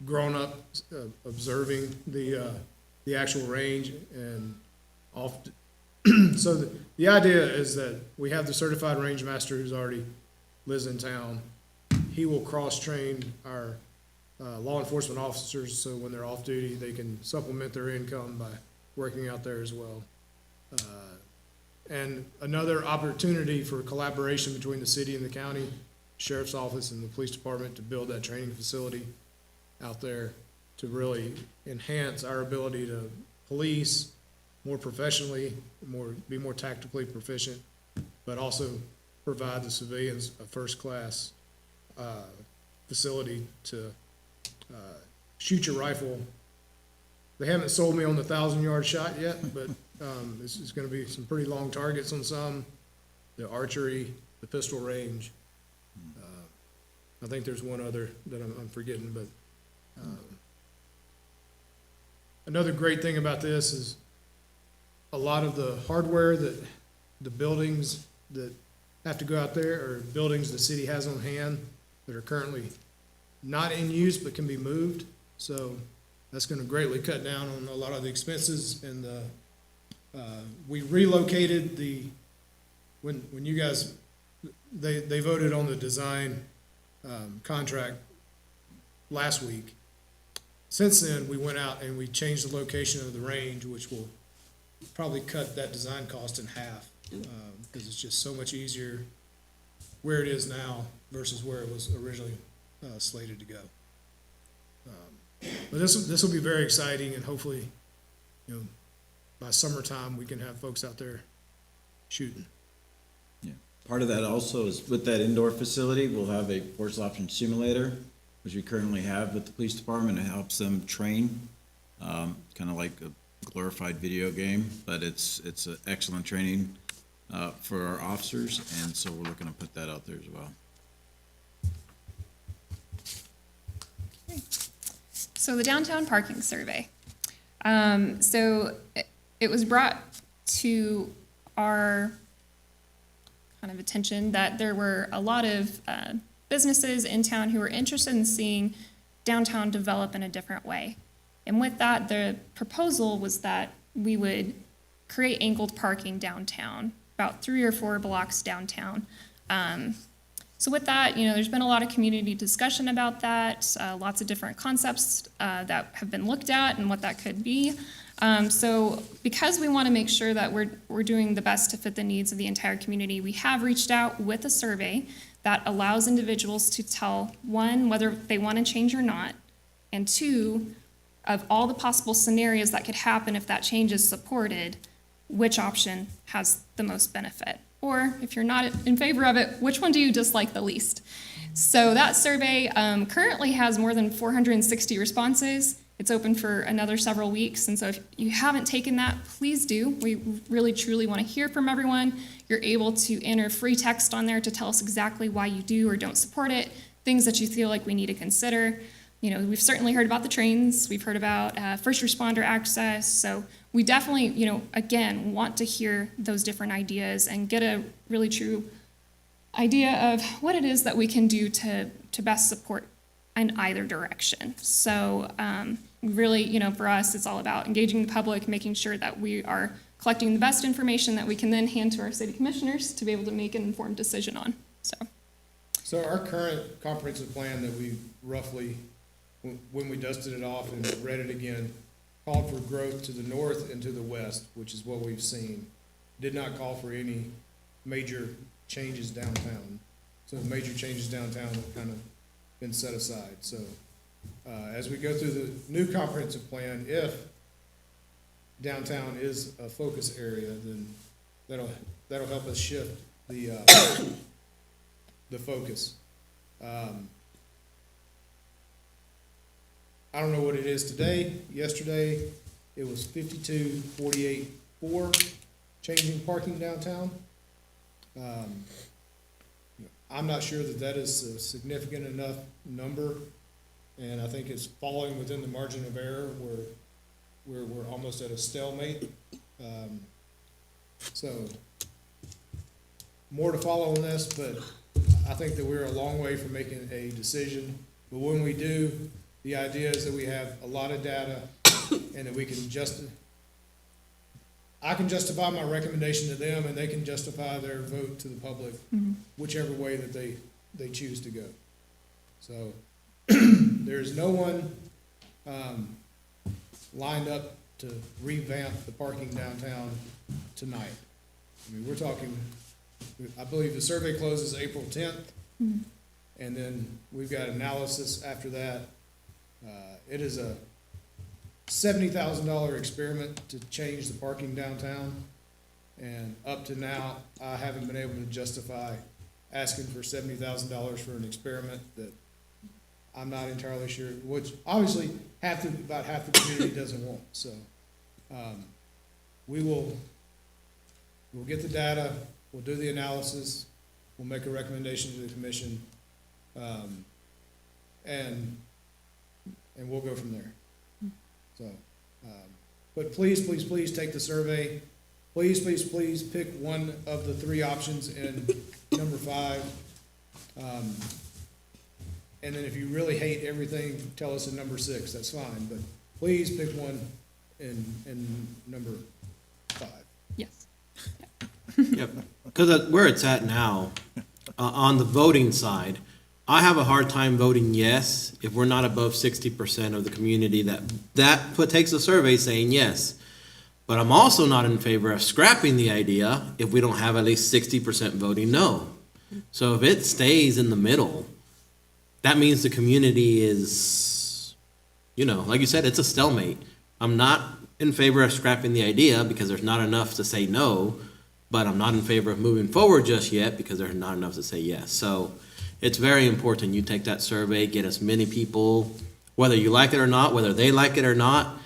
grown-up observing the actual range and so the idea is that we have the certified range master who's already lives in town. He will cross-train our law enforcement officers, so when they're off duty, they can supplement their income by working out there as well. And another opportunity for collaboration between the city and the county, sheriff's office and the police department, to build that training facility out there to really enhance our ability to police more professionally, be more tactically proficient, but also provide the civilians a first-class facility to shoot your rifle. They haven't sold me on the 1,000-yard shot yet, but this is going to be some pretty long targets on some, the archery, the pistol range. I think there's one other that I'm forgetting, but, another great thing about this is a lot of the hardware that the buildings that have to go out there are buildings the city has on hand that are currently not in use but can be moved. So that's gonna greatly cut down on a lot of the expenses and we relocated when you guys, they voted on the design, contract last week. Since then, we went out and we changed the location of the range, which will probably cut that design cost in half, because it's just so much easier where it is now versus where it was originally slated to go. But this will be very exciting, and hopefully, you know, by summertime, we can have folks out there shooting. Yeah. Part of that also is with that indoor facility, we'll have a force option simulator, which we currently have with the police department. It helps them train, kind of like a glorified video game, but it's an excellent training for our officers, and so we're looking to put that out there as well. So the downtown parking survey. It was brought to our kind of attention that there were a lot of businesses in town who were interested in seeing downtown develop in a different way. And with that, the proposal was that we would create angled parking downtown, about 3 or 4 blocks downtown. So with that, you know, there's been a lot of community discussion about that, lots of different concepts that have been looked at and what that could be. So because we want to make sure that we're doing the best to fit the needs of the entire community, we have reached out with a survey that allows individuals to tell, one, whether they want to change or not, and two, of all the possible scenarios that could happen if that change is supported, which option has the most benefit. Or if you're not in favor of it, which one do you dislike the least? So that survey currently has more than 460 responses. It's open for another several weeks, and so if you haven't taken that, please do. We really, truly want to hear from everyone. You're able to enter free text on there to tell us exactly why you do or don't support it, things that you feel like we need to consider. You know, we've certainly heard about the trains, we've heard about first responder access, so we definitely, you know, again, want to hear those different ideas and get a really true idea of what it is that we can do to best support in either direction. So really, you know, for us, it's all about engaging the public, making sure that we are collecting the best information that we can then hand to our city commissioners to be able to make an informed decision on. So our current comprehensive plan that we roughly, when we dusted it off and read it again, called for growth to the north and to the west, which is what we've seen. Did not call for any major changes downtown. So the major changes downtown have kind of been set aside. So as we go through the new comprehensive plan, if downtown is a focus area, then that'll help us shift the focus. I don't know what it is today. Yesterday, it was 52, 48, 4 changing parking downtown. I'm not sure that is a significant enough number, and I think it's falling within the margin of error where we're almost at a stalemate. So more to follow on this, but I think that we're a long way from making a decision. But when we do, the idea is that we have a lot of data and that we can I can justify my recommendation to them and they can justify their vote to the public, whichever way that they choose to go. So there's no one lined up to revamp the parking downtown tonight. I mean, we're talking, I believe the survey closes April 10th, and then we've got analysis after that. It is a $70,000 experiment to change the parking downtown, and up to now, I haven't been able to justify asking for $70,000 for an experiment that I'm not entirely sure, which obviously about half the community doesn't want. So we'll get the data, we'll do the analysis, we'll make a recommendation to the commission, and we'll go from there. So, but please, please, please take the survey. Please, please, please pick one of the three options in number 5. And then if you really hate everything, tell us in number 6, that's fine, but please pick one in number 5. Yes. Yep, because where it's at now, on the voting side, I have a hard time voting yes if we're not above 60% of the community takes a survey saying yes. But I'm also not in favor of scrapping the idea if we don't have at least 60% voting no. So if it stays in the middle, that means the community is, like you said, it's a stalemate. I'm not in favor of scrapping the idea because there's not enough to say no, but I'm not in favor of moving forward just yet because there's not enough to say yes. So it's very important you take that survey, get as many people, whether you like it or not, whether they like it or not.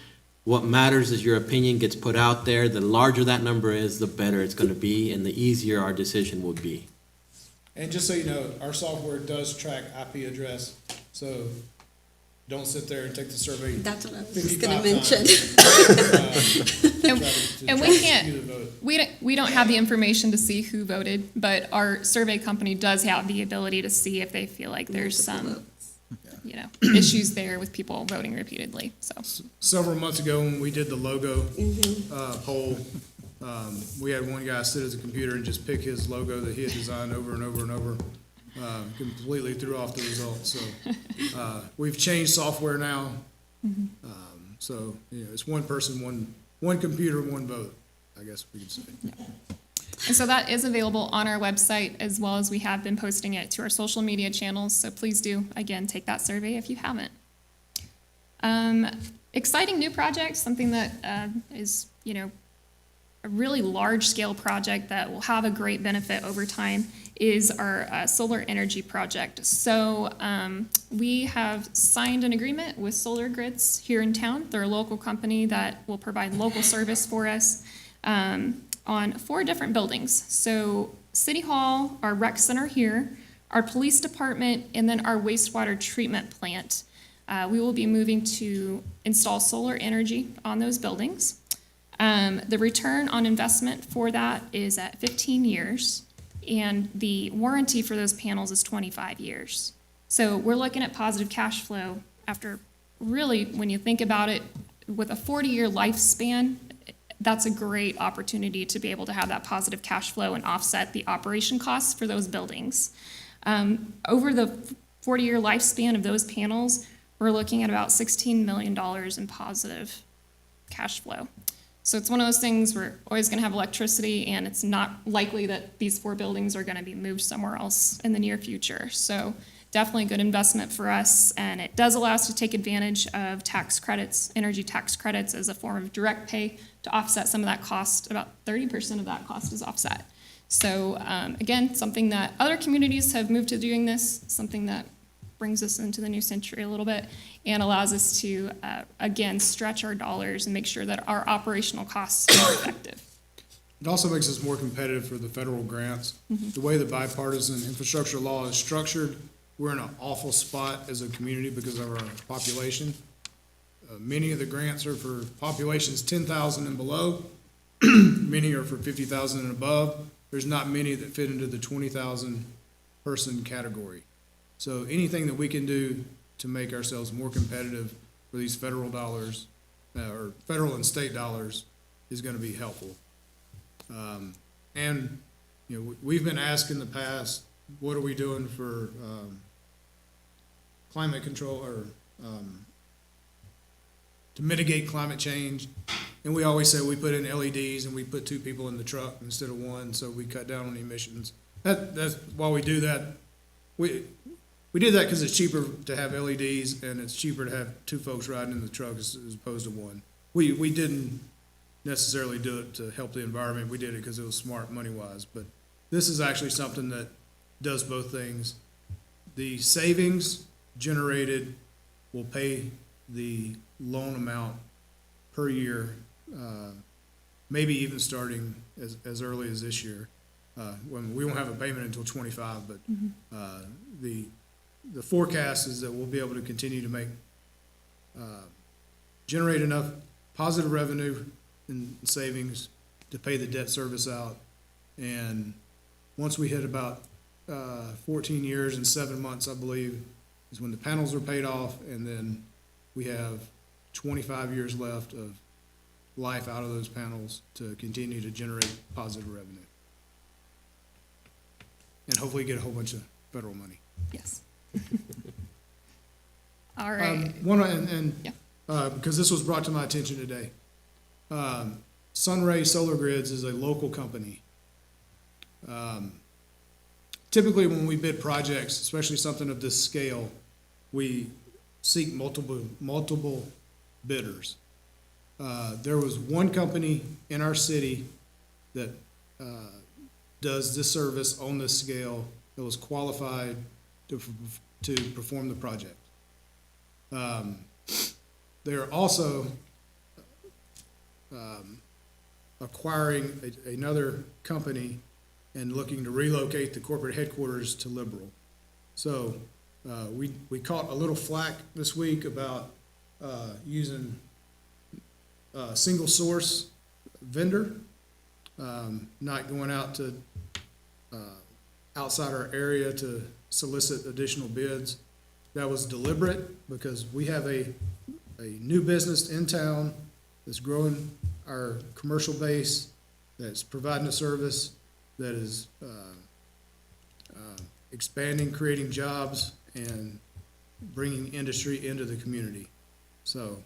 What matters is your opinion gets put out there. The larger that number is, the better it's going to be, and the easier our decision will be. And just so you know, our software does track IP address, so don't sit there and take the survey. That's what I was 55 just gonna mention. And we can't, we don't have the information to see who voted, but our survey company does have the ability to see if they feel like there's some, issues there with people voting repeatedly, so. Several months ago, when we did the logo poll, we had one guy sit at the computer and just pick his logo that he had designed over and over and over. Completely threw off the results. So we've changed software now. So it's one person, one computer, one vote, I guess we could say. And so that is available on our website, as well as we have been posting it to our social media channels. So please do, again, take that survey if you haven't. Exciting new project, something that is, a really large-scale project that will have a great benefit over time is our solar energy project. So we have signed an agreement with Solar Grids here in town. They're a local company that will provide local service for us on 4 different buildings. So City Hall, our rec center here, our police department, and then our wastewater treatment plant. We will be moving to install solar energy on those buildings. The return on investment for that is at 15 years, and the warranty for those panels is 25 years. So we're looking at positive cash flow after, really, when you think about it, with a 40-year lifespan, that's a great opportunity to be able to have that positive cash flow and offset the operation costs for those buildings. Over the 40-year lifespan of those panels, we're looking at about $16 million in positive cash flow. So it's one of those things, we're always going to have electricity, and it's not likely that these 4 buildings are going to be moved somewhere else in the near future. So definitely a good investment for us, and it does allow us to take advantage of tax credits, energy tax credits, as a form of direct pay to offset some of that cost. About 30% of that cost is offset. So again, something that other communities have moved to doing this, something that brings us into the new century a little bit and allows us to, again, stretch our dollars and make sure that our operational costs are effective. It also makes us more competitive for the federal grants. The way the bipartisan infrastructure law is structured, we're in an awful spot as a community because of our population. Many of the grants are for populations 10,000 and below. Many are for 50,000 and above. There's not many that fit into the 20,000 person category. So anything that we can do to make ourselves more competitive for these federal dollars, or federal and state dollars, is going to be helpful. And we've been asked in the past, what are we doing for climate control or to mitigate climate change? And we always say we put in LEDs and we put 2 people in the truck instead of 1, so we cut down on emissions. That's why we do that. We did that because it's cheaper to have LEDs and it's cheaper to have 2 folks riding in the truck as opposed to 1. We didn't necessarily do it to help the environment. We did it because it was smart money-wise. But this is actually something that does both things. The savings generated will pay the loan amount per year, maybe even starting as early as this year. When we won't have a payment until 25, but the forecast is that we'll be able to continue to make, generate enough positive revenue and savings to pay the debt service out. And once we hit about 14 years and 7 months, I believe, is when the panels are paid off, and then we have 25 years left of life out of those panels to continue to generate positive revenue. And hopefully get a whole bunch of federal money. Yes. All right. One, because this was brought to my attention today. Sunray Solar Grids is a local company. Typically, when we bid projects, especially something of this scale, we seek multiple bidders. There was one company in our city that does this service on this scale that was qualified to perform the project. They're also acquiring another company and looking to relocate the corporate headquarters to Liberal. So we caught a little flack this week about using a single source vendor, not going out to outside our area to solicit additional bids. That was deliberate because we have a new business in town that's growing our commercial base, that's providing a service, that is expanding, creating jobs, and bringing industry into the community. So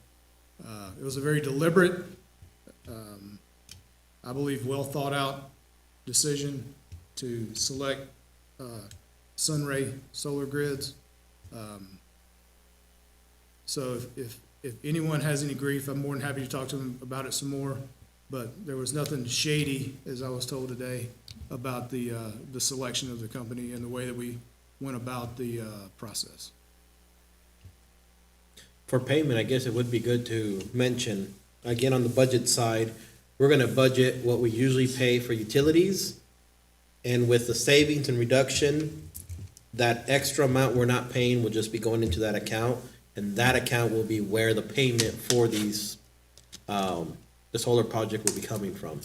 it was a very deliberate, I believe, well thought out decision to select Sunray Solar Grids. So if anyone has any grief, I'm more than happy to talk to them about it some more. But there was nothing shady, as I was told today, about the selection of the company and the way that we went about the process. For payment, I guess it would be good to mention, again, on the budget side, we're gonna budget what we usually pay for utilities. And with the savings and reduction, that extra amount we're not paying will just be going into that account. And that account will be where the payment for these, the solar project will be coming from.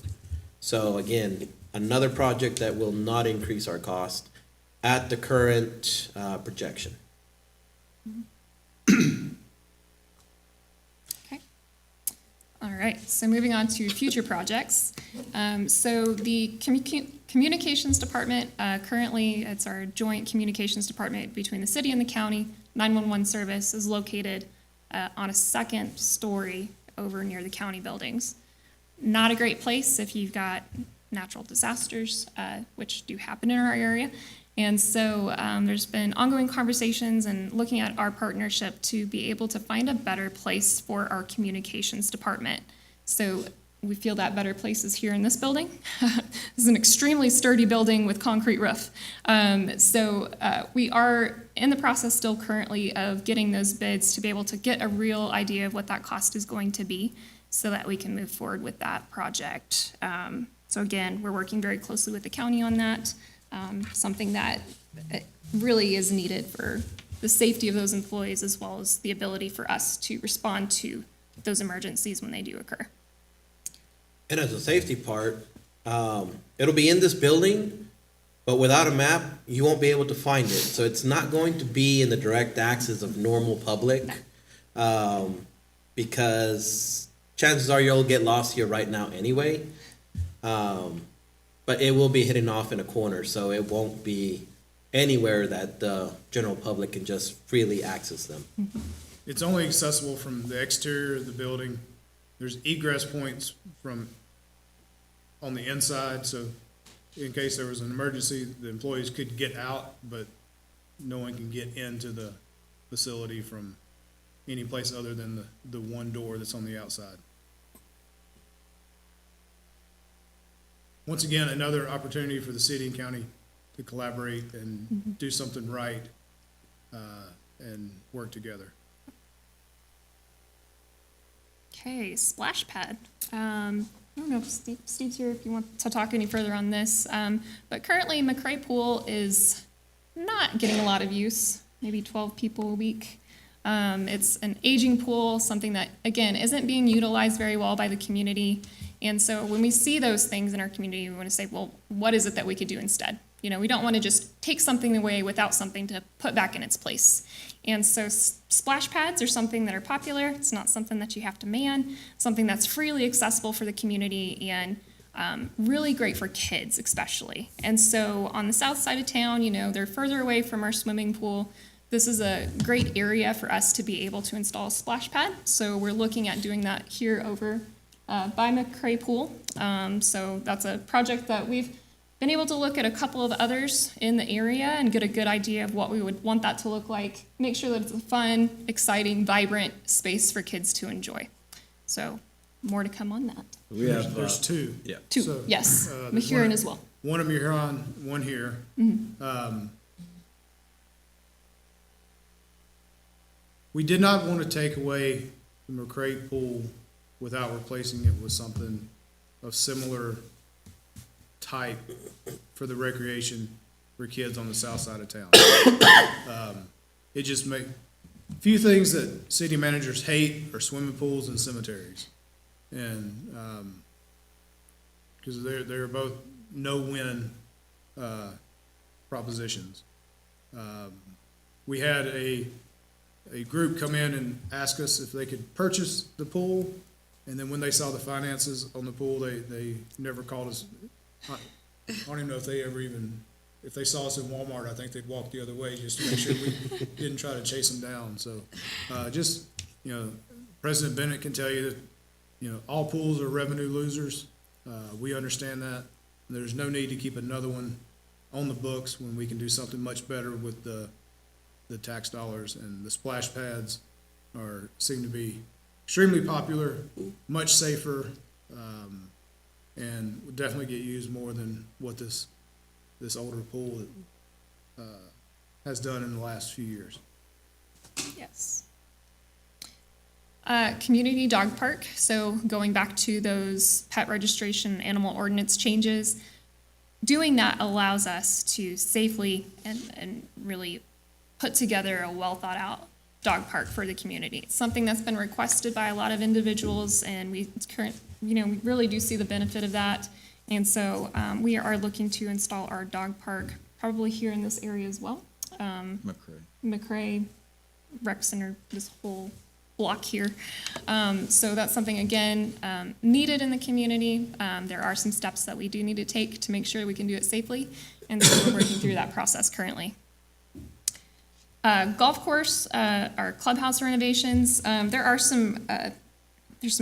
So again, another project that will not increase our cost at the current projection. Okay. All right, so moving on to future projects. So the communications department, currently it's our joint communications department between the city and the county. 911 service is located on a second story over near the county buildings. Not a great place if you've got natural disasters, which do happen in our area. And so there's been ongoing conversations and looking at our partnership to be able to find a better place for our communications department. So we feel that better place is here in this building. This is an extremely sturdy building with concrete roof. So we are in the process still currently of getting those bids to be able to get a real idea of what that cost is going to be so that we can move forward with that project. So again, we're working very closely with the county on that. Something that really is needed for the safety of those employees as well as the ability for us to respond to those emergencies when they do occur. And as a safety part, it'll be in this building, but without a map, you won't be able to find it. So it's not going to be in the direct access of normal public, because chances are you'll get lost here right now anyway. But it will be hidden off in a corner, so it won't be anywhere that the general public can just freely access them. It's only accessible from the exterior of the building. There's egress points from on the inside, so in case there was an emergency, the employees could get out, but no one can get into the facility from any place other than the one door that's on the outside. Once again, another opportunity for the city and county to collaborate and do something right, and work together. Okay, splash pad. I don't know if Steve's here if you want to talk any further on this, but currently McCray Pool is not getting a lot of use. maybe 12 people a week. It's an aging pool, something that, again, isn't being utilized very well by the community. And so when we see those things in our community, we want to say, well, what is it that we could do instead? You know, we don't want to just take something away without something to put back in its place. And so splash pads are something that are popular. It's not something that you have to man, something that's freely accessible for the community and really great for kids especially. And so on the south side of town, you know, they're further away from our swimming pool. This is a great area for us to be able to install a splash pad. So we're looking at doing that here over by McCray Pool. So that's a project that we've been able to look at a couple of others in the area and get a good idea of what we would want that to look like. Make sure that it's a fun, exciting, vibrant space for kids to enjoy. So more to come on that. We have, There's two. yeah. Two, So, yes, there's Mahuron one- as well. One of Mahuron, one here. We did not want to take away the McCray pool without replacing it with something of similar type for the recreation for kids on the south side of town. It just make, few things that city managers hate are swimming pools and cemeteries. And, because they're both no-win, propositions. We had a group come in and ask us if they could purchase the pool, and then when they saw the finances on the pool, they never called us. I don't even know if they ever even, if they saw us in Walmart, I think they'd walk the other way just to make sure we didn't try to chase them down. So, just, you know, President Bennett can tell you that, you know, all pools are revenue losers. We understand that. There's no need to keep another one on the books when we can do something much better with the tax dollars. And the splash pads seem to be extremely popular, much safer, and would definitely get used more than what this older pool has done in the last few years. Yes. Community dog park, so going back to those pet registration, animal ordinance changes, doing that allows us to safely and really put together a well-thought-out dog park for the community. It's something that's been requested by a lot of individuals, and we really do see the benefit of that. And so we are looking to install our dog park probably here in this area as well. McCray, Rec Center, this whole block here. So that's something, again, needed in the community. There are some steps that we do need to take to make sure we can do it safely, and so we're working through that process currently. Golf course, our clubhouse renovations, there's some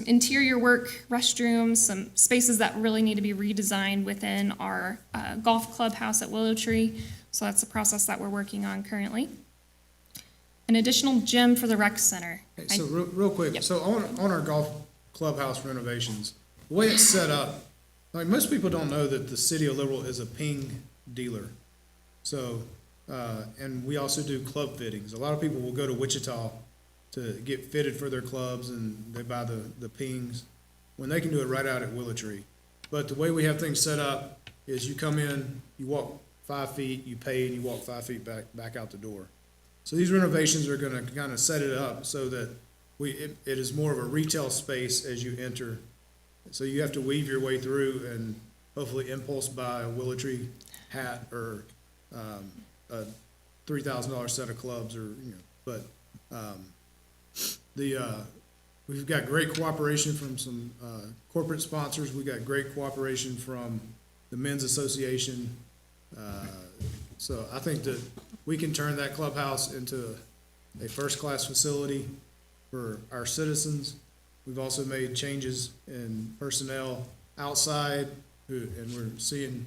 interior work, restrooms, some spaces that really need to be redesigned within our golf clubhouse at Willow Tree. So that's the process that we're working on currently. An additional gym for the rec center. Hey, so real quick, Yep. so on our golf clubhouse renovations, the way it's set up, like most people don't know that the city of Liberal is a ping dealer. So, and we also do club fittings. A lot of people will go to Wichita to get fitted for their clubs and they buy the pings when they can do it right out at Willow Tree. But the way we have things set up is you come in, you walk 5 feet, you pay, and you walk 5 feet back out the door. So these renovations are gonna kind of set it up so that it is more of a retail space as you enter. So you have to weave your way through and hopefully impulse buy a Willow Tree hat or a $3,000 set of clubs, or, you know, but we've got great cooperation from some corporate sponsors. We got great cooperation from the Men's Association. So I think that we can turn that clubhouse into a first-class facility for our citizens. We've also made changes in personnel outside, and we're seeing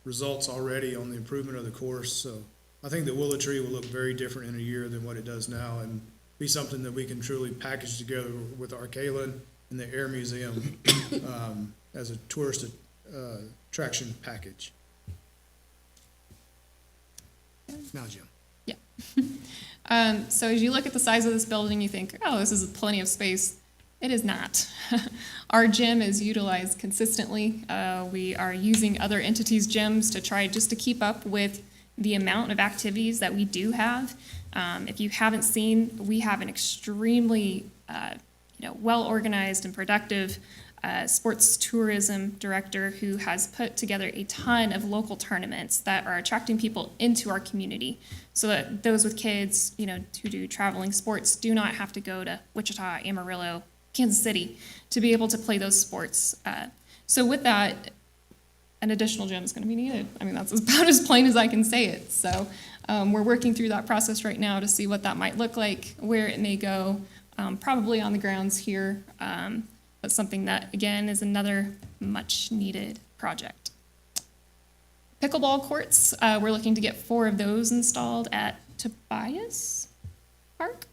results already on the improvement of the course. So I think that Willow Tree will look very different in a year than what it does now, and be something that we can truly package together with our Kalen and the Air Museum as a tourist attraction package. Now, Jim. So as you look at the size of this building, you think, oh, this is plenty of space. It is not. Our gym is utilized consistently. We are using other entities' gyms to try just to keep up with the amount of activities that we do have. If you haven't seen, we have an extremely well-organized and productive sports tourism director who has put together a ton of local tournaments that are attracting people into our community, so that those with kids, who do traveling sports do not have to go to Wichita, Amarillo, Kansas City to be able to play those sports. So with that, an additional gym is going to be needed. I mean, that's about as plain as I can say it. So we're working through that process right now to see what that might look like, where it may go, probably on the grounds here. But something that, again, is another much-needed project. Pickleball courts, we're looking to get 4 of those installed at Tobias Park?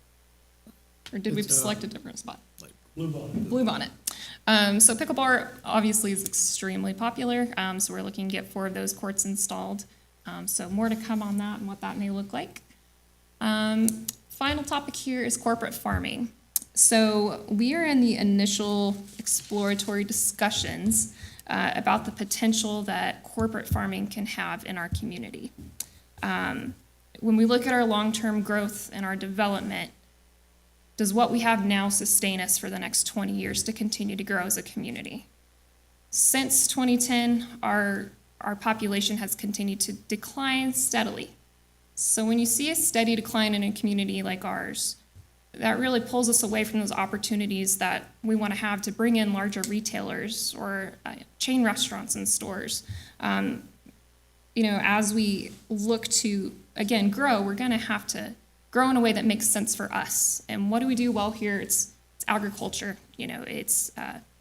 Or did we It's, select a different spot? Blue Bonnet. So pickleball obviously is extremely popular, so we're looking to get 4 of those courts installed. So more to come on that and what that may look like. Final topic here is corporate farming. So we are in the initial exploratory discussions about the potential that corporate farming can have in our community. When we look at our long-term growth and our development, does what we have now sustain us for the next 20 years to continue to grow as a community? Since 2010, our population has continued to decline steadily. So when you see a steady decline in a community like ours, that really pulls us away from those opportunities that we want to have to bring in larger retailers or chain restaurants and stores. As we look to, again, grow, we're going to have to grow in a way that makes sense for us. And what do we do well here? It's agriculture, it's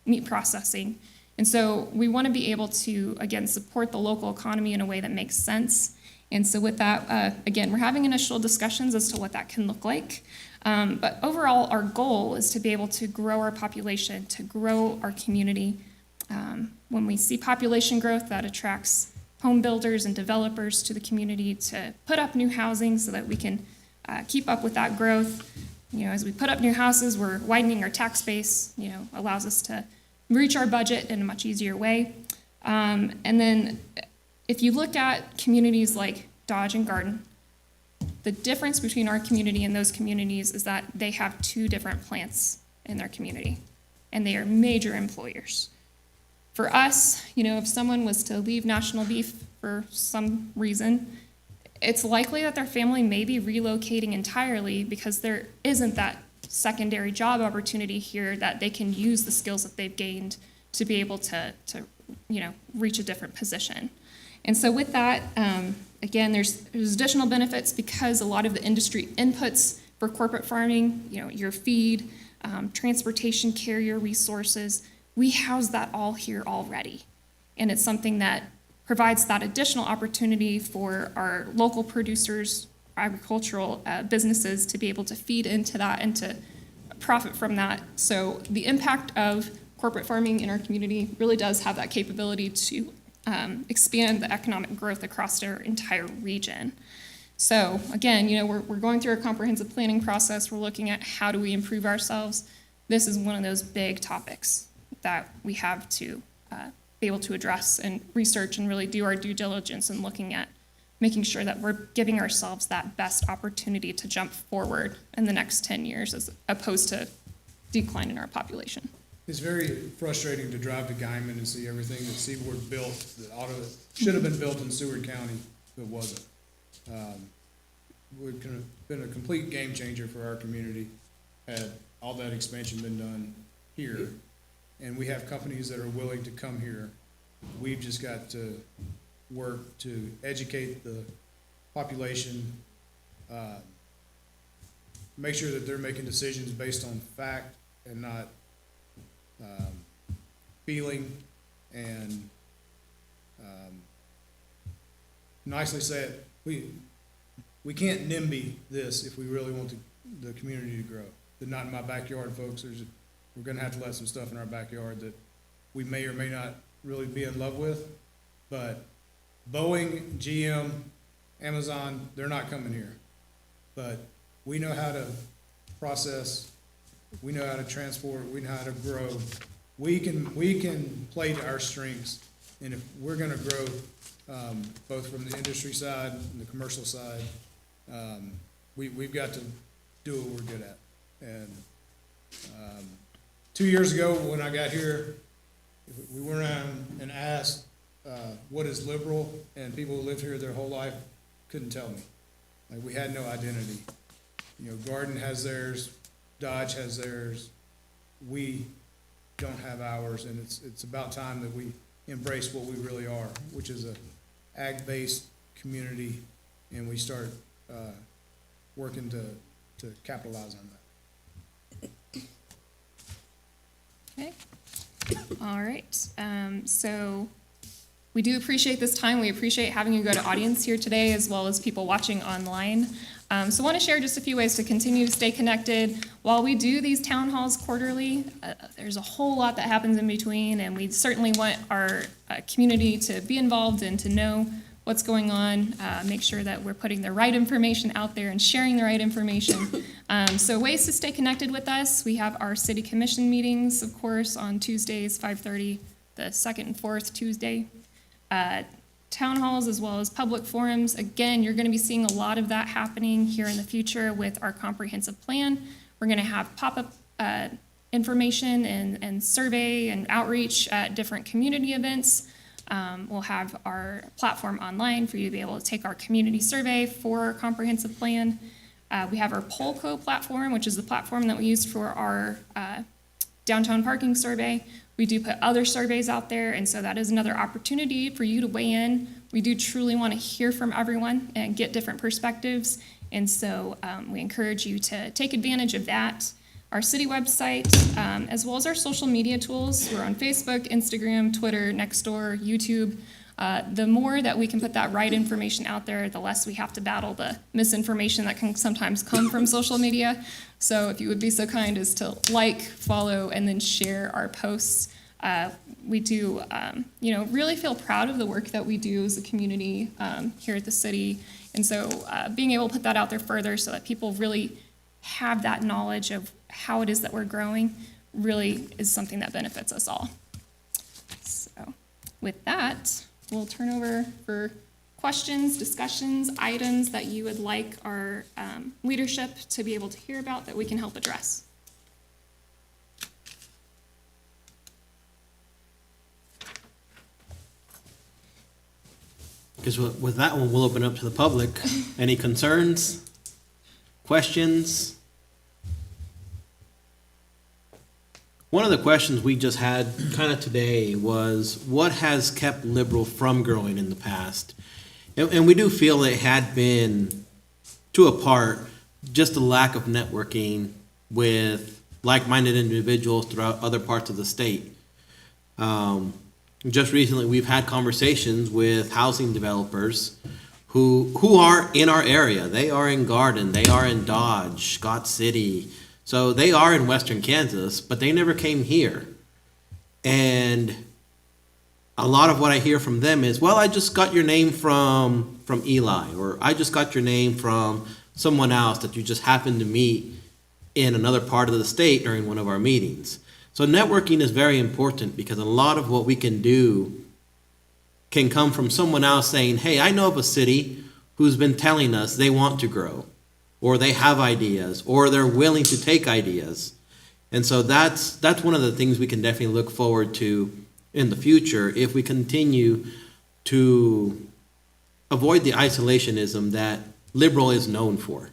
meat processing. And so we want to be able to, again, support the local economy in a way that makes sense. And so with that, again, we're having initial discussions as to what that can look like. But overall, our goal is to be able to grow our population, to grow our community. When we see population growth, that attracts home builders and developers to the community to put up new housing so that we can keep up with that growth. As we put up new houses, we're widening our tax base, allows us to reach our budget in a much easier way. And then if you look at communities like Dodge and Garden, the difference between our community and those communities is that they have 2 different plants in their community, and they are major employers. For us, if someone was to leave National Beef for some reason, it's likely that their family may be relocating entirely because there isn't that secondary job opportunity here that they can use the skills that they've gained to be able to reach a different position. And so with that, again, there's additional benefits because a lot of the industry inputs for corporate farming, your feed, transportation carrier resources, we house that all here already. And it's something that provides that additional opportunity for our local producers, agricultural businesses to be able to feed into that and to profit from that. So the impact of corporate farming in our community really does have that capability to expand the economic growth across our entire region. So again, we're going through a comprehensive planning process. We're looking at how do we improve ourselves. This is one of those big topics that we have to be able to address and research and really do our due diligence in looking at making sure that we're giving ourselves that best opportunity to jump forward in the next 10 years as opposed to decline in our population. It's very frustrating to drive to Guyman and see everything that Seaboard built, that should have been built in Seward County, but wasn't. Would have been a complete game changer for our community had all that expansion been done here. And we have companies that are willing to come here. We've just got to work to educate the population, make sure that they're making decisions based on fact and not feeling, and nicely said, we can't NIMBY this if we really want the community to grow. They're not in my backyard, folks. We're gonna have to let some stuff in our backyard that we may or may not really be in love with, but Boeing, GM, Amazon, they're not coming here. But we know how to process, we know how to transport, we know how to grow. We can play to our strengths, and if we're gonna grow both from the industry side and the commercial side. We've got to do what we're good at. And 2 years ago, when I got here, we went around and asked, what is liberal? And people who lived here their whole life couldn't tell me. Like, we had no identity. You know, Garden has theirs, Dodge has theirs. We don't have ours, and it's about time that we embrace what we really are, which is a ag-based community, and we start working to capitalize on that. Okay. All right. So we do appreciate this time. We appreciate having you go to audience here today, as well as people watching online. So I want to share just a few ways to continue to stay connected. While we do these town halls quarterly, there's a whole lot that happens in between, and we certainly want our community to be involved and to know what's going on, make sure that we're putting the right information out there and sharing the right information. So ways to stay connected with us, we have our city commission meetings, of course, on Tuesdays, 5:30, the second and fourth Tuesday. Town halls as well as public forums. Again, you're going to be seeing a lot of that happening here in the future with our comprehensive plan. We're going to have pop-up information and survey and outreach at different community events. We'll have our platform online for you to be able to take our community survey for our comprehensive plan. We have our Polco platform, which is the platform that we used for our downtown parking survey. We do put other surveys out there, and so that is another opportunity for you to weigh in. We do truly want to hear from everyone and get different perspectives, and so we encourage you to take advantage of that. Our city website, as well as our social media tools. We're on Facebook, Instagram, Twitter, Nextdoor, YouTube. The more that we can put that right information out there, the less we have to battle the misinformation that can sometimes come from social media. So if you would be so kind as to like, follow, and then share our posts. We do, really feel proud of the work that we do as a community here at the city. And so being able to put that out there further so that people really have that knowledge of how it is that we're growing really is something that benefits us all. So with that, we'll turn over for questions, discussions, items that you would like our leadership to be able to hear about that we can help address. Because with that one, we'll open up to the public. Any concerns, questions? One of the questions we just had kind of today was, what has kept Liberal from growing in the past? And we do feel it had been, to a part, just a lack of networking with like-minded individuals throughout other parts of the state. Just recently, we've had conversations with housing developers who are in our area. They are in Garden, they are in Dodge, Scott City. So they are in Western Kansas, but they never came here. And a lot of what I hear from them is, well, I just got your name from Eli, or I just got your name from someone else that you just happened to meet in another part of the state during one of our meetings. So networking is very important, because a lot of what we can do can come from someone else saying, hey, I know of a city who's been telling us they want to grow, or they have ideas, or they're willing to take ideas. And so that's one of the things we can definitely look forward to in the future if we continue to avoid the isolationism that Liberal is known for.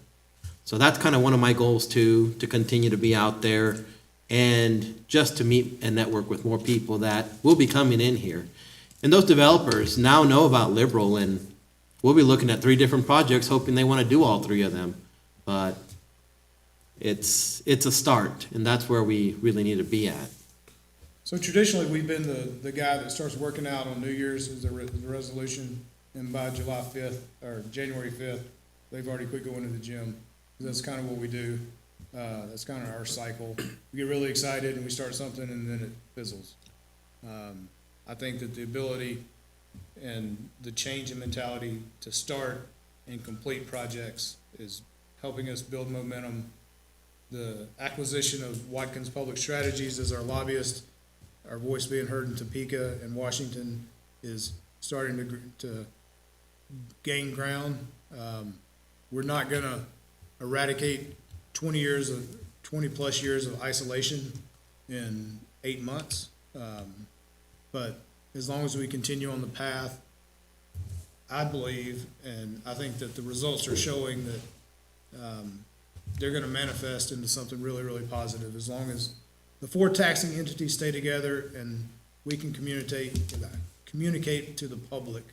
So that's kind of one of my goals to continue to be out there and just to meet and network with more people that will be coming in here. And those developers now know about Liberal, and we'll be looking at 3 different projects, hoping they want to do all 3 of them. But it's a start, and that's where we really need to be at. So traditionally, we've been the guy that starts working out on New Year's as the resolution, and by July 5th, or January 5th, they've already quit going to the gym. That's kind of what we do. That's kind of our cycle. We get really excited and we start something, and then it fizzles. I think that the ability and the change in mentality to start and complete projects is helping us build momentum. The acquisition of Watkins Public Strategies as our lobbyist, our voice being heard in Topeka and Washington, is starting to gain ground. We're not gonna eradicate 20-plus years of isolation in 8 months. But as long as we continue on the path, I believe, and I think that the results are showing that, they're gonna manifest into something really, really positive, as long as the four taxing entities stay together and we can communicate to the public,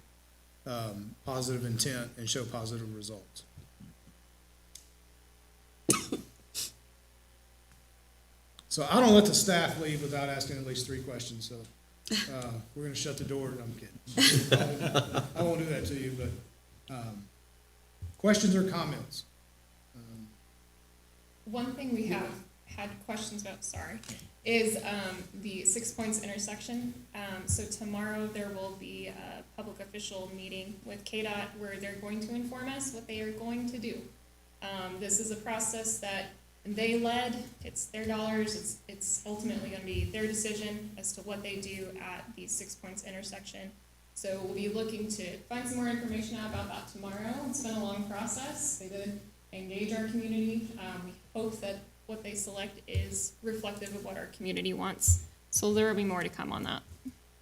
positive intent and show positive results. So I don't let the staff leave without asking at least 3 questions, so, we're gonna shut the door, and I'm kidding. I won't do that to you, but, questions or comments? One thing we have had questions about, is the 6 Points intersection. So tomorrow there will be a public official meeting with KDOT where they're going to inform us what they are going to do. This is a process that they led, it's their dollars, it's ultimately gonna be their decision as to what they do at the 6 Points intersection. So we'll be looking to find some more information out about that tomorrow. It's been a long process. They did engage our community. We hope that what they select is reflective of what our community wants. So there will be more to come on that.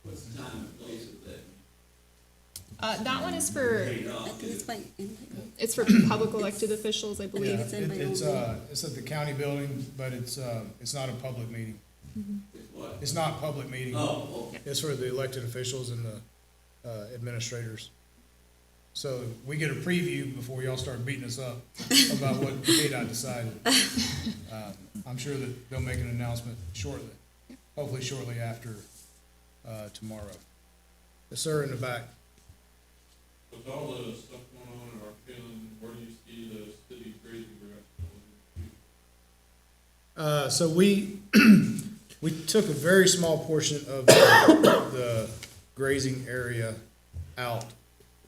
What's the time and place of that? That one is for, I think it's by invite. it's for public elected officials, I believe. Yeah, it's in my it's, own it's at the county building, but it's not a public meeting. It's what? It's not a public meeting. Oh, okay. It's for the elected officials and the administrators. So we get a preview before y'all start beating us up about what KDOT decided. I'm sure that they'll make an announcement shortly, hopefully shortly after tomorrow. Yes, sir, in the back. With all the stuff going on in our feeling, where do you see the city grazing grass? So we took a very small portion of the grazing area out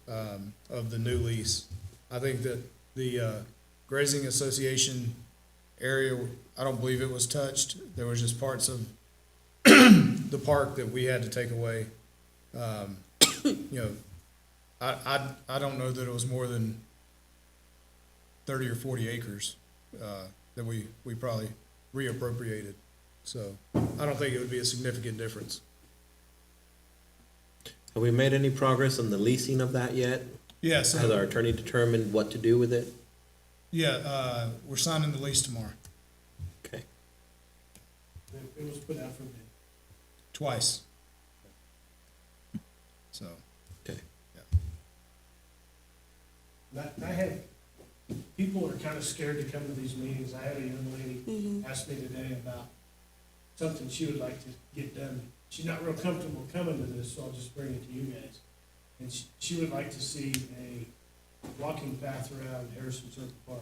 of the new lease. I think that the grazing association area, I don't believe it was touched. There was just parts of the park that we had to take away. I don't know that it was more than 30 or 40 acres that we probably reappropriated. So I don't think it would be a significant difference. Have we made any progress on the leasing of that yet? Yeah, Has so, our attorney determined what to do with it? yeah, we're signing the lease tomorrow, Okay. It was put out for bid. twice. So, Okay. I had, people are kind of scared to come to these meetings. I had a young lady ask me today about something she would like to get done. She's not real comfortable coming to this, so I'll just bring it to you guys. And she would like to see a walking path around Harrison Circle Park.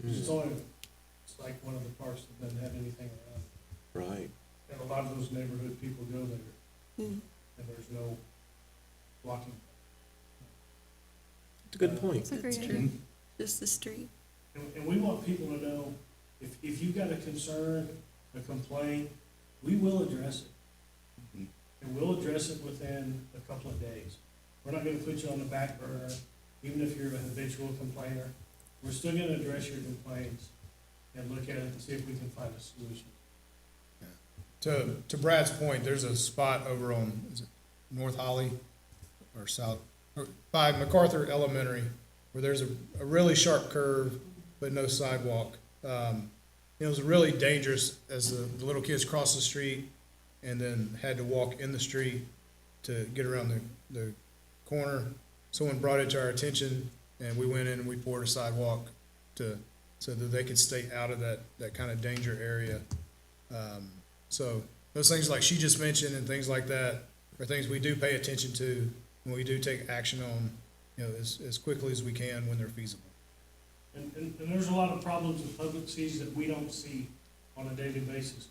It's like one of the parks that doesn't have anything around. Right. And a lot of those neighborhood people go there, and there's no walking. It's a good point. It's a great That's idea. true. Just the street. And we want people to know, if you've got a concern, a complaint, we will address it. And we'll address it within a couple of days. We're not gonna put you on the back burner, even if you're a habitual complainer. We're still gonna address your complaints and look at it and see if we can find a solution. to Brad's point, there's a spot over on, is it North Holly or South, or by MacArthur Elementary, where there's a really sharp curve, but no sidewalk. It was really dangerous as the little kids crossed the street and then had to walk in the street to get around the corner. Someone brought it to our attention, and we went in and we poured a sidewalk so that they could stay out of that kind of danger area. So those things like she just mentioned and things like that are things we do pay attention to, and we do take action on, as quickly as we can when they're feasible. And there's a lot of problems with public seas that we don't see on a daily basis.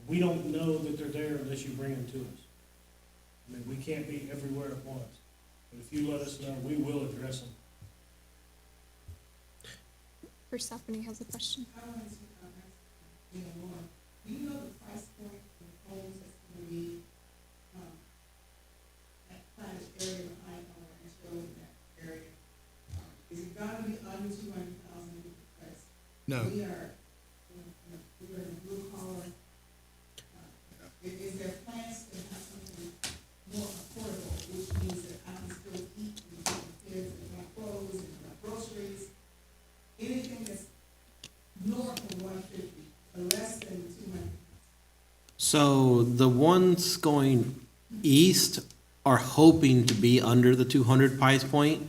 We don't know that they're there unless you bring them to us. I mean, we can't be everywhere at once. But if you let us know, we will address them. First, Stephanie has a question. I want to ask more. Do you know the price point for homes that's going to be, that kind of area No. We are, we're in a blue collar. Is there plans to have something more affordable, which means that I can still eat and take the kids and my clothes and my groceries? Anything that's north of 150, or less than 200? So the ones going east are hoping to be under the 200 price point,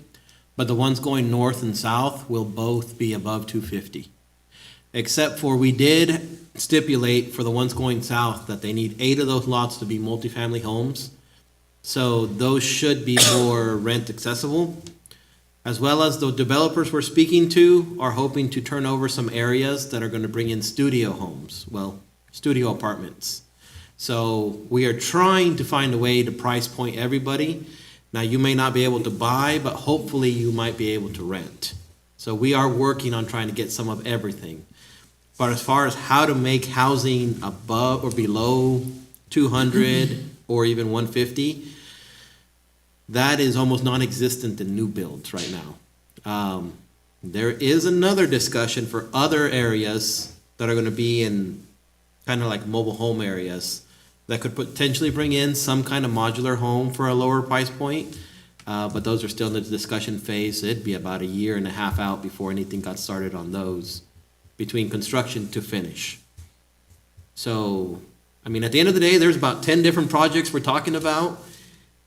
but the ones going north and south will both be above 250. Except for we did stipulate for the ones going south that they need 8 of those lots to be multifamily homes. So those should be more rent accessible. As well as the developers we're speaking to are hoping to turn over some areas that are going to bring in studio homes, well, studio apartments. So we are trying to find a way to price point everybody. Now, you may not be able to buy, but hopefully you might be able to rent. So we are working on trying to get some of everything. But as far as how to make housing above or below 200 or even 150, that is almost non-existent in new builds right now. There is another discussion for other areas that are going to be in kind of like mobile home areas that could potentially bring in some kind of modular home for a lower price point. But those are still in the discussion phase. It'd be about 1.5 years out before anything got started on those, between construction to finish. So, I mean, at the end of the day, there's about 10 different projects we're talking about,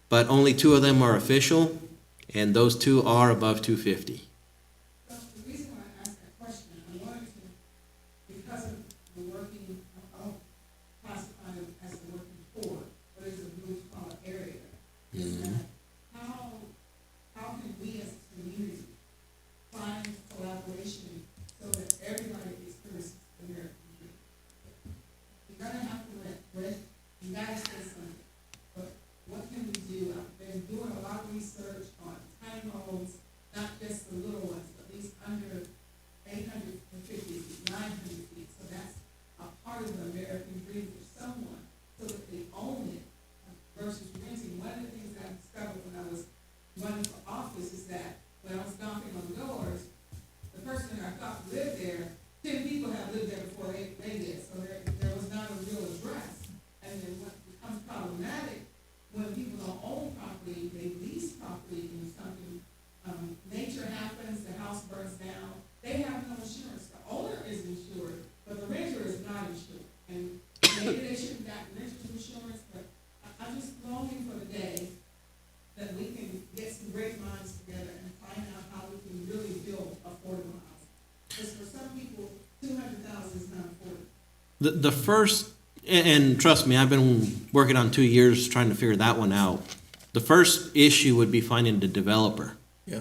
but only 2 of them are official, and those 2 are above 250. So the reason why I asked that question, I wanted to, because of the working, I'll classify it as the working poor, but it's a blue collar area, is that how can we as a community find collaboration so that everybody experiences American dream? You're gonna have to rent, you gotta say something, but what can we do? I've been doing a lot of research on tiny homes, not just the little ones, but these under 850 feet, 900 feet. So that's a part of the American dream for someone, so that they own it versus renting. One of the things I discovered when I was running for office is that when I was knocking on doors, the person that I thought lived there, 10 people have lived there before they did, so there was not a real address. And then what becomes problematic, when people don't own property, they lease property, and something, nature happens, the house burns down, they have no insurance. The owner is insured, but the renter is not insured. And maybe they shouldn't have gotten renter's insurance, but I'm just longing for the day that we can get some great minds together and find out how we can really build affordable housing. Because for some people, 200,000 is not affordable. The first, and trust me, I've been working on 2 years trying to figure that one out. The first issue would be finding the developer. Yeah.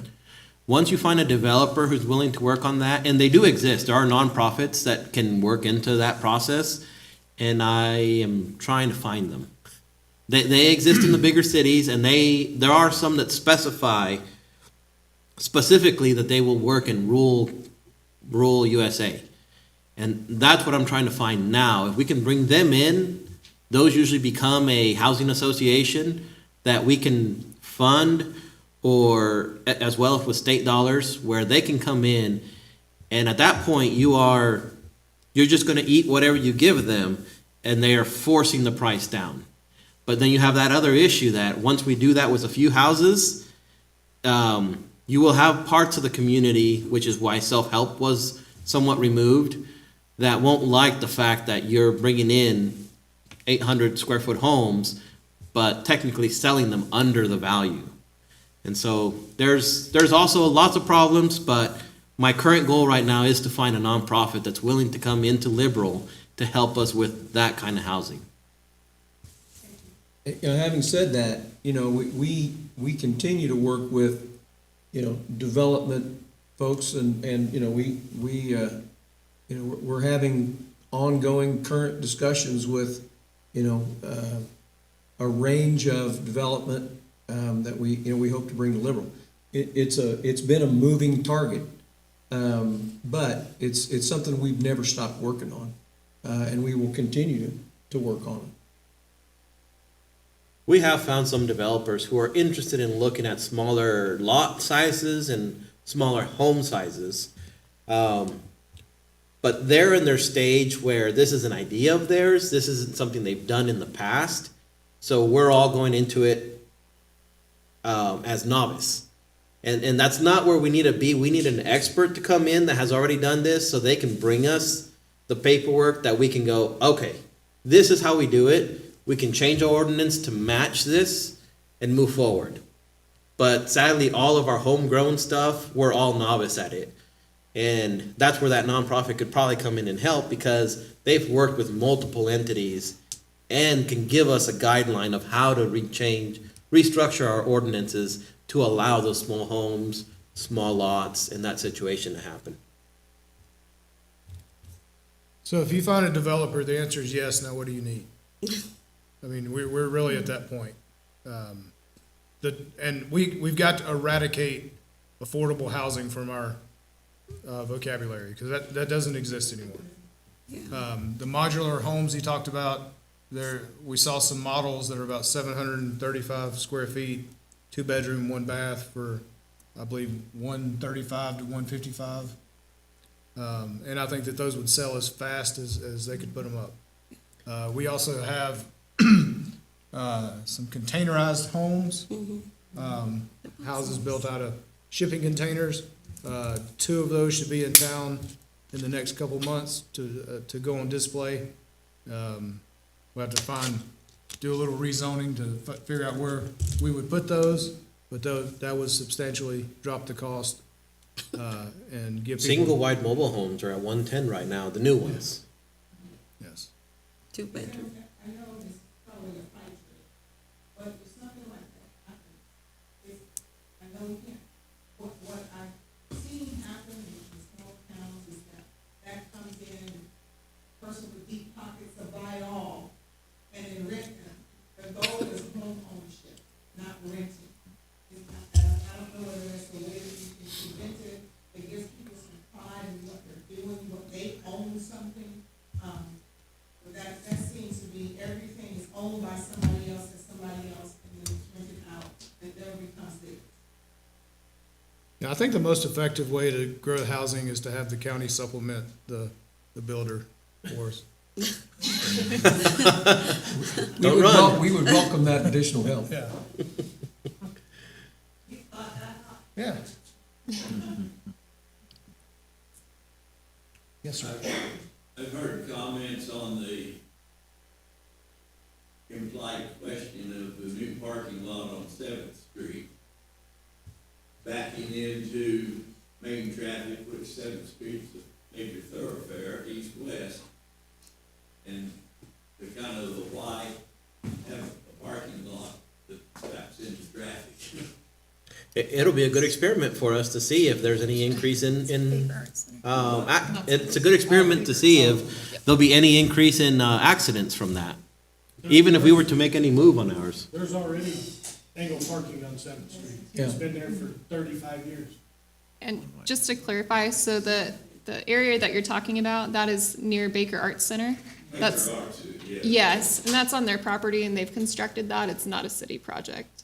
Once you find a developer who's willing to work on that, and they do exist, there are nonprofits that can work into that process, and I am trying to find them. They exist in the bigger cities, and there are some that specify specifically that they will work in rural USA. And that's what I'm trying to find now. If we can bring them in, those usually become a housing association that we can fund, or as well as with state dollars, where they can come in, and at that point you're just going to eat whatever you give them, and they are forcing the price down. But then you have that other issue that once we do that with a few houses, you will have parts of the community, which is why self-help was somewhat removed, that won't like the fact that you're bringing in 800 square foot homes, but technically selling them under the value. And so there's also lots of problems, but my current goal right now is to find a nonprofit that's willing to come into Liberal to help us with that kind of housing. You know, having said that, you know, we continue to work with, you know, development folks, and you know, we're having ongoing current discussions with, you know, a range of development that we hope to bring to Liberal. It's been a moving target, but it's something we've never stopped working on, and we will continue to work on it. We have found some developers who are interested in looking at smaller lot sizes and smaller home sizes. But they're in their stage where this is an idea of theirs, this isn't something they've done in the past. So we're all going into it as novice. And that's not where we need to be. We need an expert to come in that has already done this so they can bring us the paperwork that we can go, okay, this is how we do it. We can change our ordinance to match this and move forward. But sadly, all of our homegrown stuff, we're all novice at it. And that's where that nonprofit could probably come in and help because they've worked with multiple entities and can give us a guideline of how to restructure our ordinances to allow those small homes, small lots, and that situation to happen. So if you find a developer, the answer is yes. Now what do you need? I mean, we're really at that point. And we've got to eradicate affordable housing from our vocabulary, because that doesn't exist anymore. The modular homes he talked about, we saw some models that are about 735 square feet, 2-bedroom, 1 bath for, I believe, 135 to 155. And I think that those would sell as fast as they could put them up. We also have some containerized homes, houses built out of shipping containers. 2 of those should be in town in the next couple months to go on display. We'll have to do a little rezoning to figure out where we would put those, but that would substantially drop the cost, and give people. Single wide mobile homes are at 110 right now, the new ones. Yes. 2-bedroom. I know it's probably a fight to it, but if something like that happens, I know we can't, what I've seen happen in small towns is that comes in, person with deep pockets to buy it all, and then rent them. The goal is home ownership, not renting. I don't know whether that's the way that you can prevent it, it gives people some pride in what they're doing, what they own something. But that seems to be, everything is owned by somebody else, and then it's rented out, and never becomes theirs. Yeah, I think the most effective way to grow housing is to have the county supplement the builder force. Don't run. We would welcome that additional help. Yeah. Yeah. Yes, sir. I've heard comments on the implied question of the new parking lot on 7th Street backing into main traffic, which 7th Street's a major thoroughfare, east-west, and the kind of the why have a parking lot that backs into traffic. It'll be a good experiment for us to see if there's any increase in it's a good experiment to see if there'll be any increase in accidents from that, even if we were to make any move on ours. There's already angle parking on 7th Street. It's been there for 35 years. And just to clarify, so the area that you're talking about, that is near Baker Arts Center? That's, yes, and that's on their property, and they've constructed that. It's not a city project.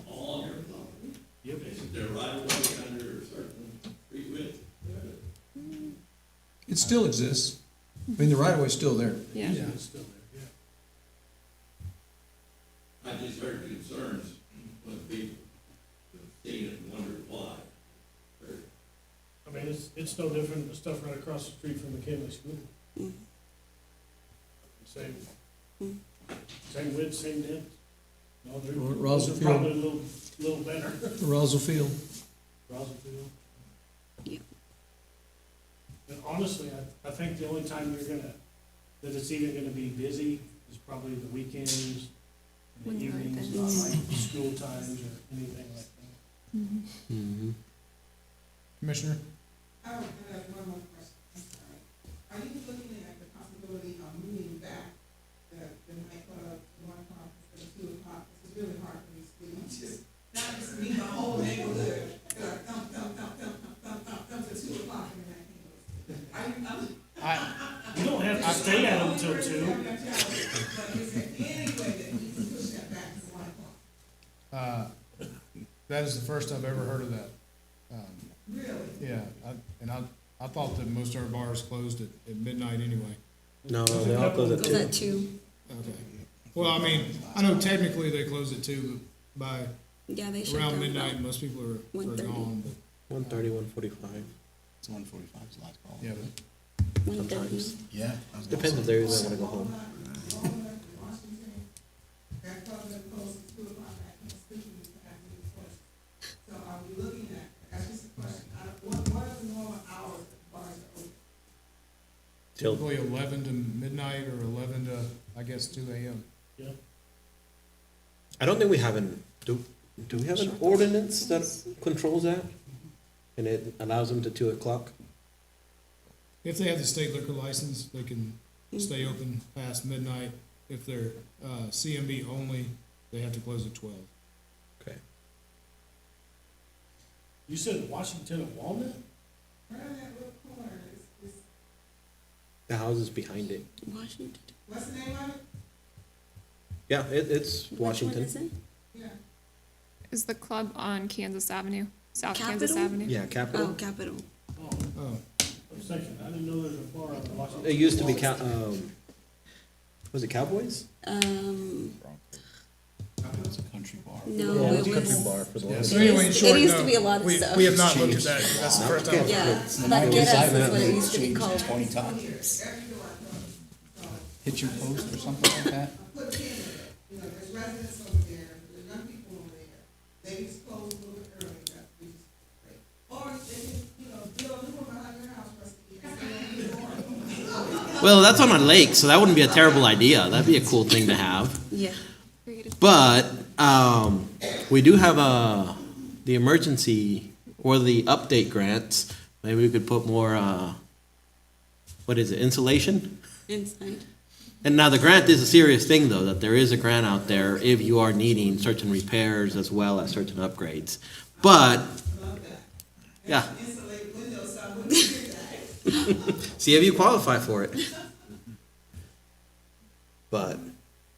All on your property. Yep. Isn't there right of way under a certain street width? It still exists. I mean, the right of way's still there. Yeah. It's still there, yeah. I just heard concerns when people have seen it and wondered why. I mean, it's no different than the stuff right across the street from McKinley School. Same width, same depth. No, those are Roseville. probably a little better. Rosal Field. Roseville. Yeah. And honestly, I think the only time that it's even gonna be busy is probably the weekends, and When the you're evenings, open. not like school times or anything like that. Mm-hmm. Commissioner? I have one more question, I'm sorry. Are you looking at the possibility of moving back the nightclub to 1 o'clock instead of 2 o'clock? It's really hard for me to do, just, not just me, my whole neighborhood, because I come to 2 o'clock in the night. You don't have to stay at them till 2. But is there any way that you can push that back to 1 o'clock? That is the first I've ever heard of that. Really? Yeah, And I thought that most of our bars closed at midnight anyway. No, they all close at Was 2. that two? Okay. Well, I mean, I know technically they close at 2, but by Yeah, they shut around down midnight, about most people are 1:30. gone, but, 1:30, 1:45. It's 1:45 is the last call. yeah, 1:30. Yeah. Depends if they really want to go home. That club that closes at 2 o'clock, I can't speak to you to answer this question. So are we looking at, that's just a question, what are the normal hours that bars are open? Till, typically 11 to midnight or 11 to, I guess, 2 a.m. I don't think we have do we have an ordinance that controls that? And it allows them to 2 o'clock? If they have the state liquor license, they can stay open past midnight. If they're CMB only, they have to close at 12. Okay. You said Washington and Walnut? Right on that little corner is, The house is behind it. Washington. what's the name of it? Yeah, it's Washington. Which one is it? Yeah. Is the club on Kansas Avenue, South Kansas Capital? Avenue? Yeah, Capitol. Oh, Capital. Oh, Oh, what section? I didn't know there was a bar on Washington. It used to be was it Cowboys? It's a country bar. No, Yeah, it it's a country was. bar for the yeah, longest. so anyway, in short, It used no, to be a lot of we stuff. have not looked at that. That's the first time. Yeah, The that name get us is is what it used to be changed called. 20 times. Hit your post or something like that? Put a pin in it, you know, there's residents over there, there's young people over there. They just close a little bit early, that's we just, great. Or they can, you know, build a new one behind your house, Rusty. Well, that's on a lake, so that wouldn't be a terrible idea. That'd be a cool thing to have. Yeah. But we do have the emergency or the update grants. Maybe we could put more, what is it, insulation? Inside. And now the grant is a serious thing, though, that there is a grant out there if you are needing certain repairs as well as certain upgrades. But, yeah. Insulate windows, so I wouldn't hear that. See if you qualify for it. But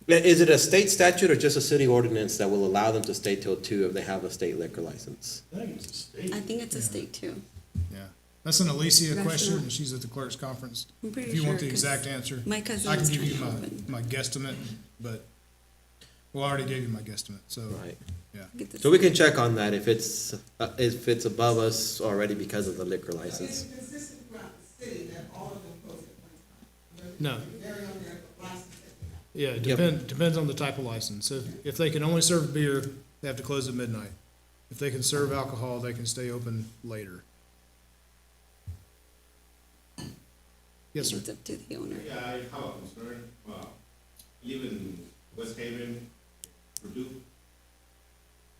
is it a state statute or just a city ordinance that will allow them to stay till 2 if they have a state liquor license? I think it's a state. I think it's a state too. Yeah, that's an Alicia That's question, not- and she's at the clerk's conference. I'm pretty If you sure. want the 'cause exact answer, My cousin I can was give trying you to open. my guesstimate, but, well, I already gave you my guesstimate, so, Right. yeah. Get this- So we can check on that if it's above us already because of the liquor license. It's consistent throughout the city that all of them close at one time. No. Very on their license that they have. Yeah, it Yep. depends on the type of license. So if they can only serve beer, they have to close at midnight. If they can serve alcohol, they can stay open later. Yes, sir. It's up to the owner. Yeah, I have a concern. Live in West Haven, Purdue,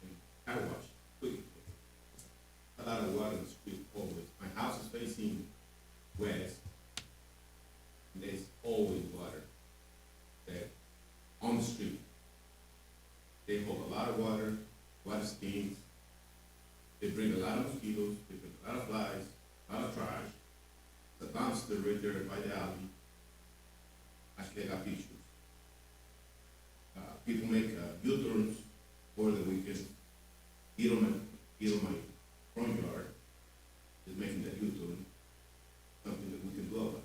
and Car Wash, quick. A lot of water in the street always. My house is facing west. And there's always water there on the street. They hold a lot of water stains. They bring a lot of mosquitoes, they bring a lot of flies, a lot of trash. The dumpster right there by the alley. Actually, I got pictures. People make U-turns for the weekend. Get on my front yard, is making that U-turn, something that we can do about.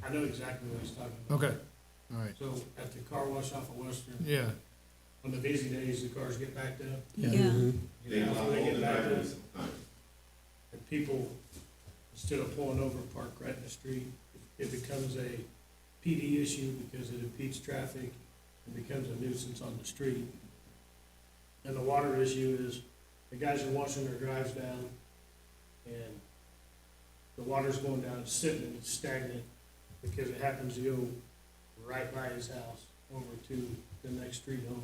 I know exactly what he's talking about. Okay, all right. So at the car wash off of Western, Yeah, on the busy days, the cars get backed up. Yeah. They After block all they the get backed up, driveways sometimes. and people, instead of pulling over, park right in the street. It becomes a PD issue because it impedes traffic and becomes a nuisance on the street. And the water issue is, the guys are washing their drives down, and the water's going down, it's sitting, it's stagnant, because it happens to go right by his house over to the next street over.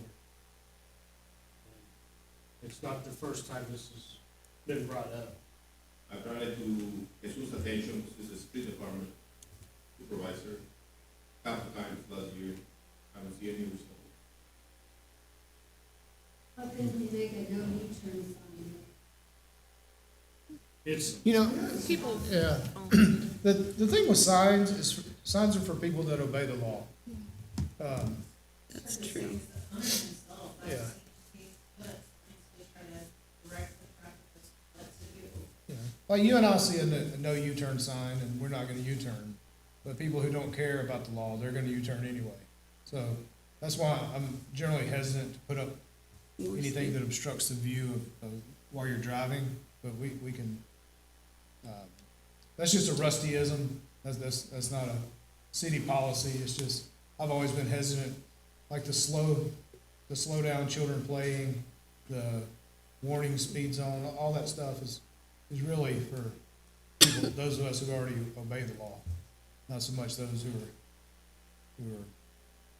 It's not the first time this has been brought up. I brought it to Jesus' attention, this is the street department supervisor, couple times last year, I don't see any result. How can we make a no U-turn sign? It's, you know, People, yeah. The thing with signs is, signs are for people that obey the law. That's true. Yeah. like you and I see a no U-turn sign, and we're not gonna U-turn. But people who don't care about the law, they're gonna U-turn anyway. So that's why I'm generally hesitant to put up anything that obstructs the view of while you're driving, but we can, that's just a Rustyism. That's not a city policy. It's just, I've always been hesitant, like the slow down children playing, the warning speed zone, all that stuff is really for people, those of us who already obey the law, not so much those who are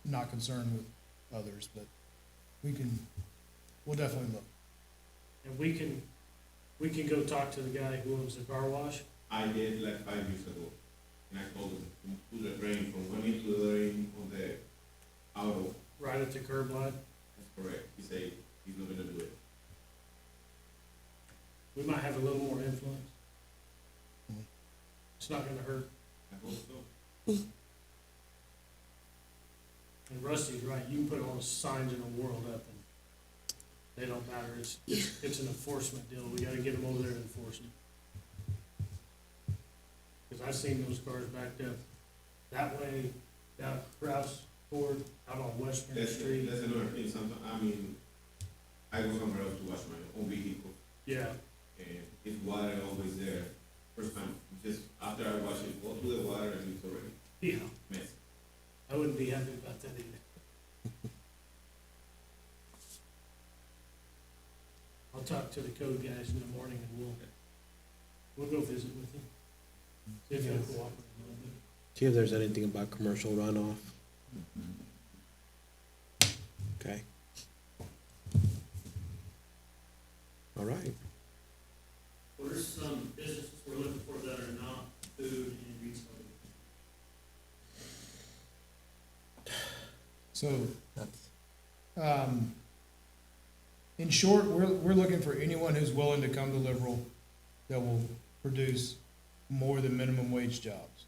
not concerned with others, but we'll definitely look. And we can go talk to the guy who owns the car wash. I did like 5 years ago, and I told him to put a drain from one end to the other end on the auto. Right at the curb line. That's correct. He said he's not gonna do it. We might have a little more influence. It's not gonna hurt. I hope so. And Rusty's right, you can put all the signs in the world up and they don't matter. It's an enforcement deal. We gotta get them over there and enforce it. Cause I've seen those cars backed up that way, down Rouse Ford, out on Western That's Street. another thing. Sometimes, I mean, I go somewhere else to wash my own vehicle, Yeah, and it's water always there. First time, just after I wash it, go through the water and it's already yeah. messy. I wouldn't be happy about that either. I'll talk to the code guys in the morning and we'll go visit with them. See if they'll cooperate a little bit. See if there's anything about commercial runoff. Okay. All right. What are some businesses we're looking for that are not food and retail? So, in short, we're looking for anyone who's willing to come to Liberal that will produce more than minimum wage jobs.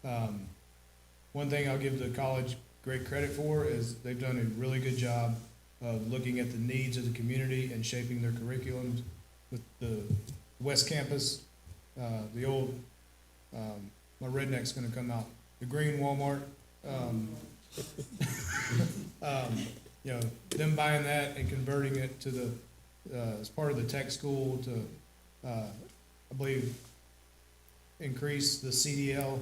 One thing I'll give the college great credit for is they've done a really good job of looking at the needs of the community and shaping their curriculums. With the West Campus, the old, my redneck's gonna come out, the green Walmart, you know, them buying that and converting it to the, as part of the tech school to, I believe, increase the CDL,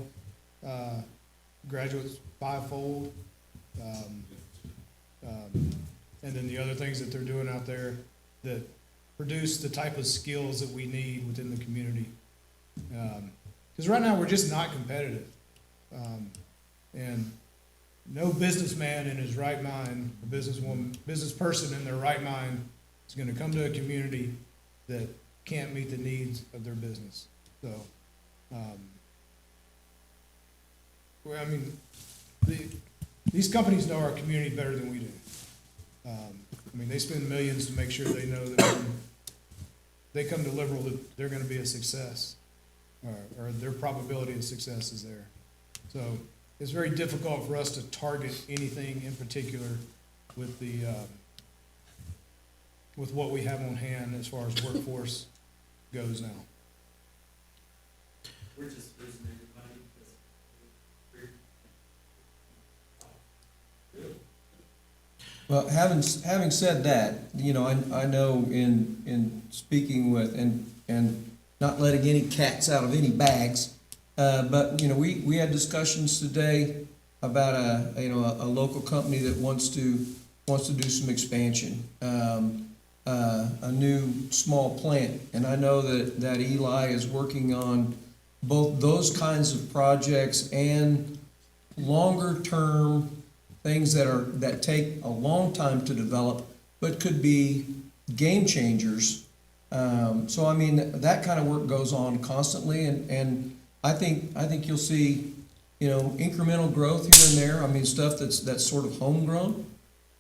graduates fivefold. And then the other things that they're doing out there that produce the type of skills that we need within the community. Because right now, we're just not competitive. And no businessman in his right mind, or businesswoman, business person in their right mind is gonna come to a community that can't meet the needs of their business. So, well, I mean, these companies know our community better than we do. I mean, they spend millions to make sure they know that when they come to Liberal, that they're gonna be a success, or their probability of success is there. So it's very difficult for us to target anything in particular with the, with what we have on hand as far as workforce goes now. We're just losing everybody. Well, having said that, you know, I know in speaking with, and not letting any cats out of any bags, but, you know, we had discussions today about a local company that wants to do some expansion, a new small plant. And I know that Eli is working on both those kinds of projects and longer term things that take a long time to develop, but could be game changers. So I mean, that kind of work goes on constantly, and I think you'll see, you know, incremental growth here and there. I mean, stuff that's sort of homegrown.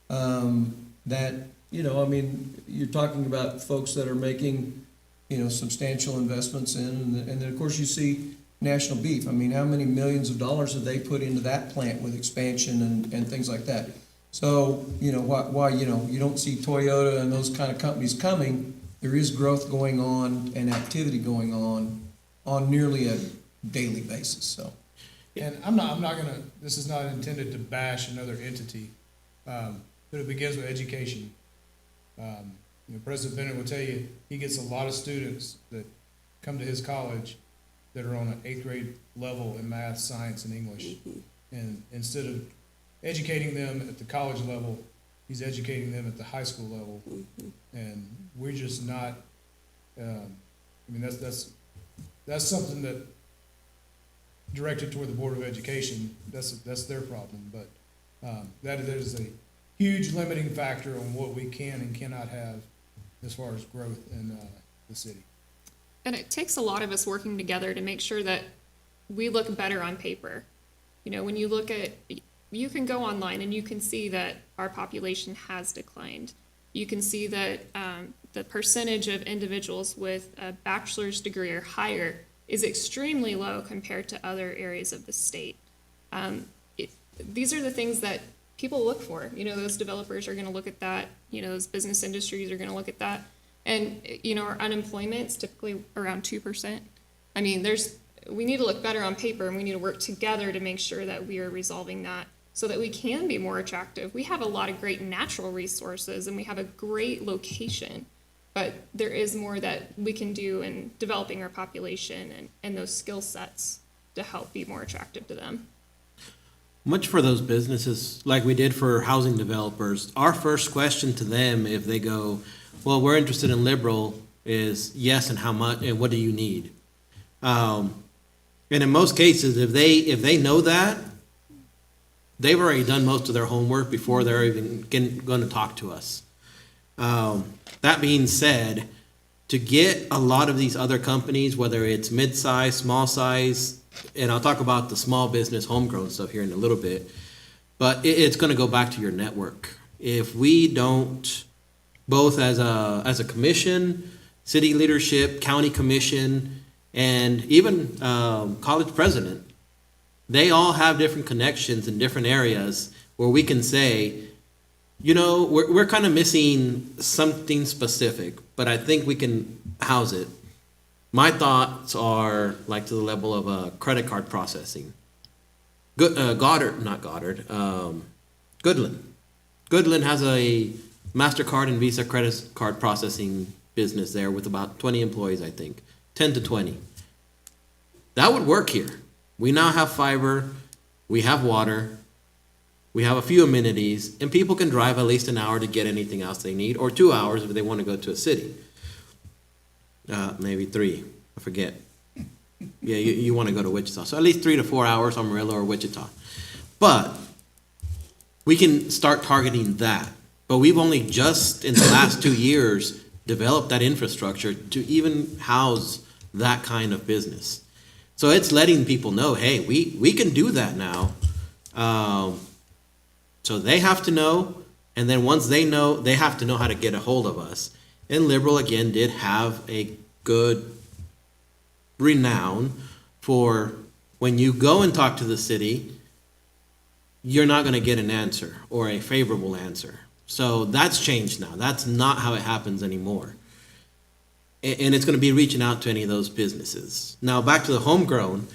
That, you know, I mean, you're talking about folks that are making, you know, substantial investments in, and then of course you see National Beef. I mean, how many millions of dollars have they put into that plant with expansion and things like that? So, you know, why you know, you don't see Toyota and those kind of companies coming, there is growth going on and activity going on nearly a daily basis, so. And I'm not gonna, this is not intended to bash another entity, but it begins with education. President Bennett will tell you, he gets a lot of students that come to his college that are on an 8th grade level in math, science, and English. And instead of educating them at the college level, he's educating them at the high school level. And we're just not, that's something that directed toward the Board of Education, that's their problem. But that is a huge limiting factor on what we can and cannot have as far as growth in the city. And it takes a lot of us working together to make sure that we look better on paper. When you look at, you can go online and you can see that our population has declined. You can see that the percentage of individuals with a bachelor's degree or higher is extremely low compared to other areas of the state. These are the things that people look for. Those developers are going to look at that. Those business industries are going to look at that. And, our unemployment's typically around 2%. We need to look better on paper, and we need to work together to make sure that we are resolving that so that we can be more attractive. We have a lot of great natural resources, and we have a great location, but there is more that we can do in developing our population and those skill sets to help be more attractive to them. Much for those businesses, like we did for housing developers, our first question to them, if they go, well, we're interested in liberal, is yes, and how much, and what do you need? And in most cases, if they know that, they've already done most of their homework before they're even going to talk to us. That being said, to get a lot of these other companies, whether it's mid-size, small size, and I'll talk about the small business homegrown stuff here in a little bit, but it's going to go back to your network. If we don't, both as a commission, city leadership, county commission, and even college president, they all have different connections in different areas where we can say, we're kind of missing something specific, but I think we can house it. My thoughts are like to the level of credit card processing. Goodland. Goodland has a MasterCard and Visa credit card processing business there with about 20 employees, I think. 10 to 20. That would work here. We now have fiber, we have water, we have a few amenities, and people can drive at least an hour to get anything else they need, or 2 hours if they want to go to a city. Maybe 3, I forget. Yeah, you want to go to Wichita. So at least 3 to 4 hours, Amarillo or Wichita. But we can start targeting that. But we've only just in the last 2 years developed that infrastructure to even house that kind of business. So it's letting people know, hey, we can do that now. So they have to know, and then once they know, they have to know how to get a hold of us. And Liberal, again, did have a good renown for when you go and talk to the city, you're not going to get an answer or a favorable answer. So that's changed now. That's not how it happens anymore. And it's going to be reaching out to any of those businesses. Now, back to the homegrown.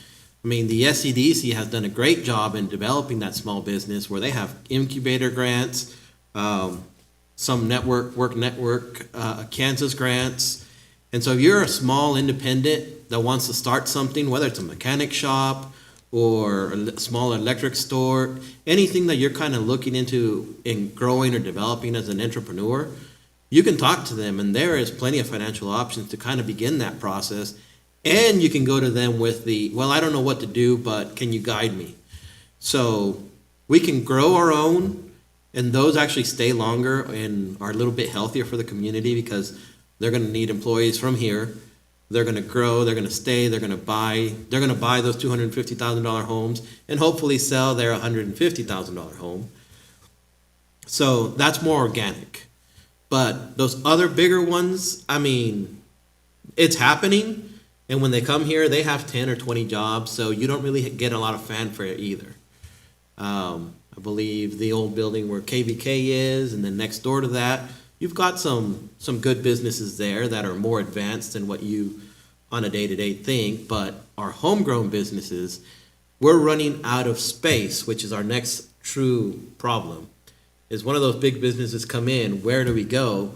The SCDC has done a great job in developing that small business where they have incubator grants, some network, Kansas grants. And so if you're a small independent that wants to start something, whether it's a mechanic shop or a small electric store, anything that you're kind of looking into in growing or developing as an entrepreneur, you can talk to them, and there is plenty of financial options to kind of begin that process. And you can go to them with well, I don't know what to do, but can you guide me? So we can grow our own, and those actually stay longer and are a little bit healthier for the community because they're going to need employees from here. They're going to grow, they're going to stay, they're going to buy those $250,000 homes and hopefully sell their $150,000 home. So that's more organic. But those other bigger ones, it's happening. And when they come here, they have 10 or 20 jobs, so you don't really get a lot of fanfare either. I believe the old building where KVK is, and then next door to that, you've got some good businesses there that are more advanced than what you on a day-to-day think, but our homegrown businesses, we're running out of space, which is our next true problem. Is one of those big businesses come in, where do we go?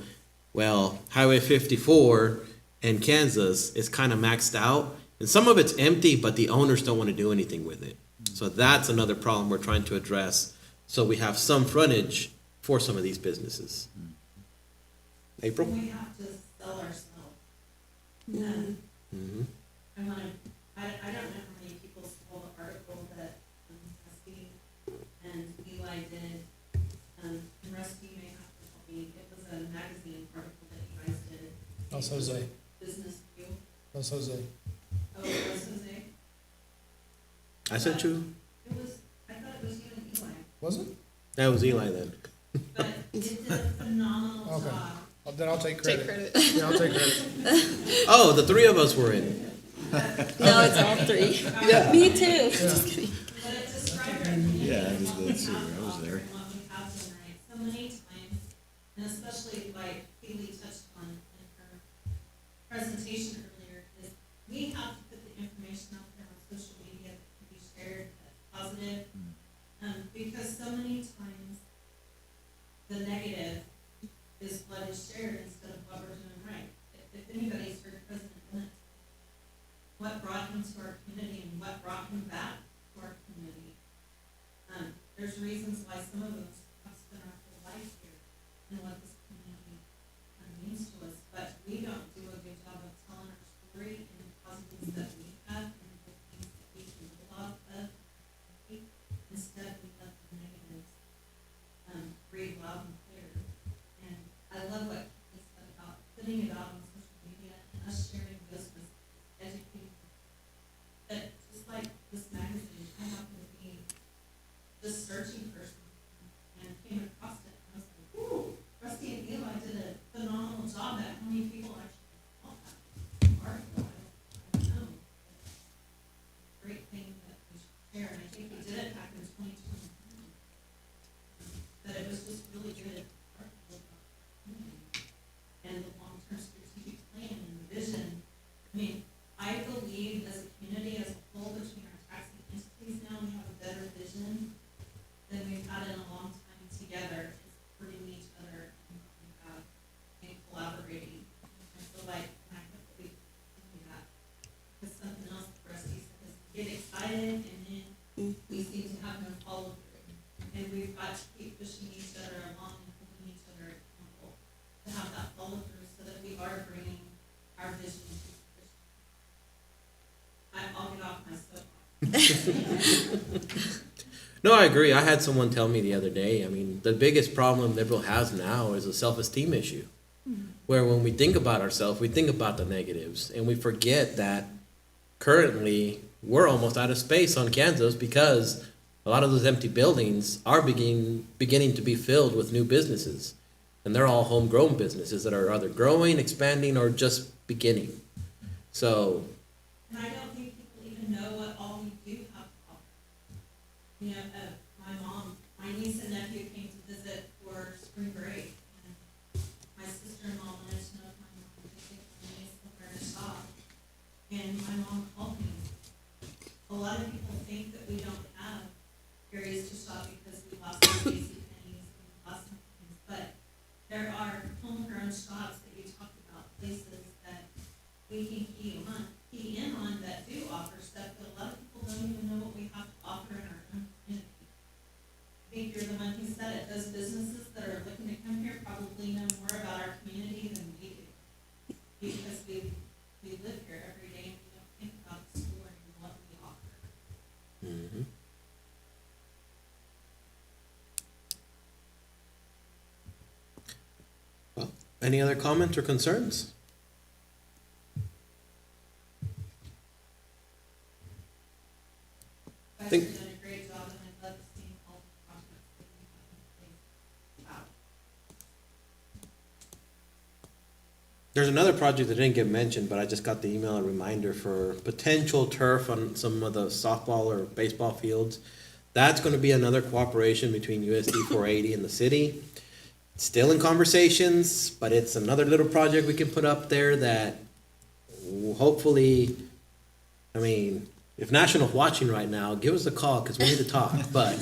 Well, Highway 54 in Kansas is kind of maxed out, and some of it's empty, but the owners don't want to do anything with it. So that's another problem we're trying to address, so we have some frontage for some of these businesses. April? We have to sell ourselves. Mhm. I wanna, I don't know how many people saw the article that, Rusty and Eli did. And Rusty may have to help me, it was a magazine article that you guys did. That's Jose. Business View. That's Jose. Oh, it was Jose? I sent you, It was, I thought it was you and Eli, Was it? that was Eli then. but it did a phenomenal Okay. job. Then I'll take Take credit. credit. Yeah, I'll take credit. Oh, the three of us were in. No, it's all three. Yeah. Me too. Just kidding. But it described our Yeah, I was there too. I was there. And what we have done right so many times, and especially like Haley touched on in her presentation earlier, is we have to put the information out there on social media that can be shared, that's positive. Because so many times, the negative is what is shared instead of what we're doing right. If anybody's heard President Bennett, what brought him to our community and what brought him back to our community. There's reasons why some of us have spent our whole life here and what this community means to us, but we don't do a good job of telling our story and the positives that we have and the things that we can live off of. Instead, we let the negatives breathe loud and clear. And I love what he said about putting it out on social media and us sharing business, educating. But just like this magazine, I happen to be just searching for something and came across it, and I was like, ooh, Rusty and Eli did a phenomenal job at how many people actually saw that article. I don't know. Great thing that we should share, and I think we did it back in 2020. But it was just really good article about the community and the long-term strategic plan and the vision. I mean, I believe as a community as a whole, between our taxing entities now, we have a better vision than we've had in a long time together, is supporting each other and collaborating. I feel like, and I hope that we do that, because something else for us, is get excited and then we seem to have no follow through. And we've got to keep pushing each other along and holding each other accountable to have that follow through so that we are bringing our vision to fruition. I'll get off my soapbox. No, I agree. I had someone tell me the other day, I mean, the biggest problem liberal has now is a self-esteem issue. Where when we think about ourselves, we think about the negatives, and we forget that currently we're almost out of space on Kansas because a lot of those empty buildings are beginning to be filled with new businesses. And they're all homegrown businesses that are either growing, expanding, or just beginning. So, And I don't think people even know what all we do have to offer. You know, my niece and nephew came to visit for spring break, and my sister-in-law wanted to know if my mom could take my niece somewhere to shop. And my mom called me. A lot of people think that we don't have areas to shop because we lost some JCPenney's, we lost some things, but there are homegrown shops that you talked about, places that we can key in on that do offer stuff, but a lot of people don't even know what we have to offer in our own community. I think you're the one who said it, those businesses that are looking to come here probably know more about our community than we do. Because we live here every day and we don't think about the story and what we offer. mhm. Well, any other comments or concerns? You guys Think- have done a great job and I'd love to see all the projects that you have in place. Wow. There's another project that didn't get mentioned, but I just got the email a reminder for potential turf on some of the softball or baseball fields. That's gonna be another cooperation between USD 480 and the city. still in conversations, but it's another little project we can put up there that hopefully, I mean, if National's watching right now, give us a call because we need to talk. But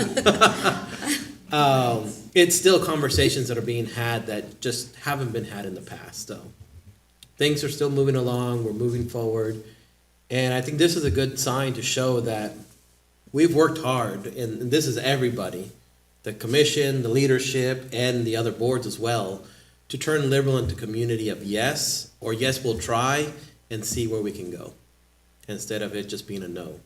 it's still conversations that are being had that just haven't been had in the past. So things are still moving along. We're moving forward. And I think this is a good sign to show that we've worked hard, and this is everybody, the commission, the leadership, and the other boards as well, to turn Liberal into a community of yes, or yes, we'll try and see where we can go, instead of it just being a no.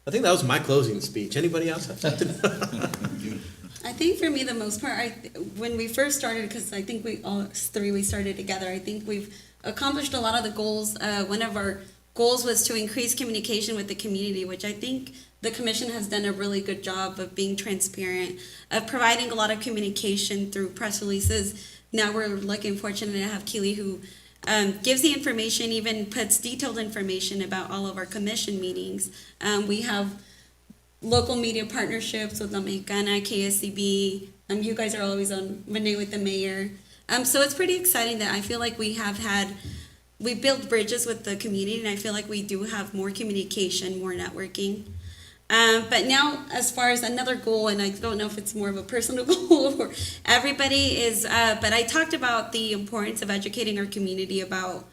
I think that was my closing speech. Anybody else have something? I think for me, the most part, when we first started, because I think all three, we started together, I think we've accomplished a lot of the goals. One of our goals was to increase communication with the community, which I think the commission has done a really good job of being transparent, of providing a lot of communication through press releases. Now we're lucky and fortunate to have Keely, who gives the information, even puts detailed information about all of our commission meetings. We have local media partnerships with La Mexicana, KSCB. You guys are always on Monday with the mayor. So it's pretty exciting that I feel like we build bridges with the community, and I feel like we do have more communication, more networking. But now, as far as another goal, and I don't know if it's more of a personal goal or everybody is, but I talked about the importance of educating our community about,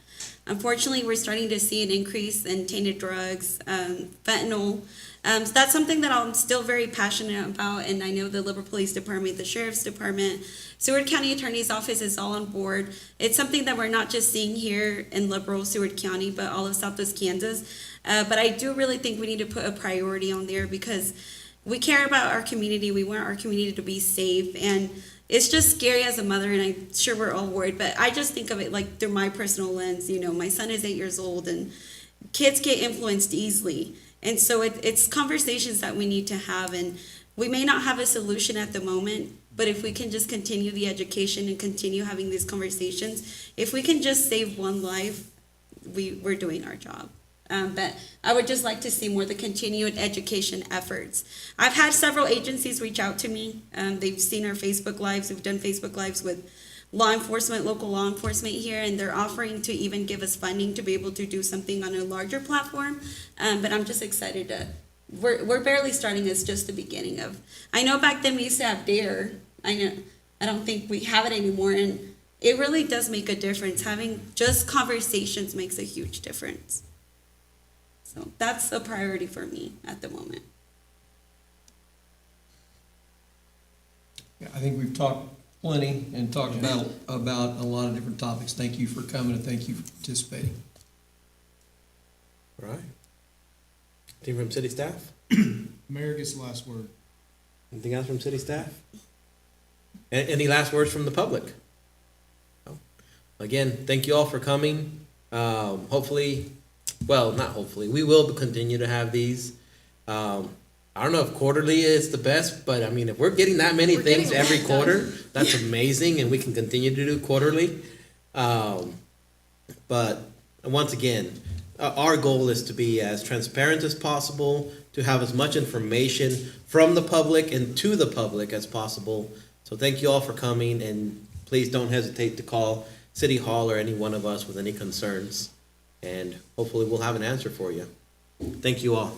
unfortunately, we're starting to see an increase in tainted drugs, fentanyl. So that's something that I'm still very passionate about, and I know the Liberal Police Department, the Sheriff's Department, Seward County Attorney's Office is all on board. It's something that we're not just seeing here in Liberal Seward County, but all of Southwest Kansas. But I do really think we need to put a priority on there because we care about our community. We want our community to be safe, and it's just scary as a mother, and I'm sure we're all worried, but I just think of it like through my personal lens. You know, my son is 8 years old, and kids get influenced easily. And so it's conversations that we need to have, and we may not have a solution at the moment, but if we can just continue the education and continue having these conversations, if we can just save one life, we're doing our job. But I would just like to see more of the continued education efforts. I've had several agencies reach out to me. They've seen our Facebook Lives. We've done Facebook Lives with law enforcement, local law enforcement here, and they're offering to even give us funding to be able to do something on a larger platform. But I'm just excited we're barely starting. It's just the beginning of, I know back then we used to have DARE. I don't think we have it anymore, and it really does make a difference. Having just conversations makes a huge difference. So that's a priority for me at the moment. Yeah, I think we've talked plenty and talked about a lot of different topics. Thank you for coming and thank you for participating. All right. Anything from city staff? Mayor gets the last word. Anything else from city staff? Any last words from the public? No? Again, thank you all for coming. Hopefully, well, not hopefully, we will continue to have these. I don't know if quarterly is the best, but I mean, if we're getting that many things every quarter, that's amazing, and we can continue to do quarterly. But once again, our goal is to be as transparent as possible, to have as much information from the public and to the public as possible. So thank you all for coming, and please don't hesitate to call City Hall or any one of us with any concerns, and hopefully we'll have an answer for you. Thank you all.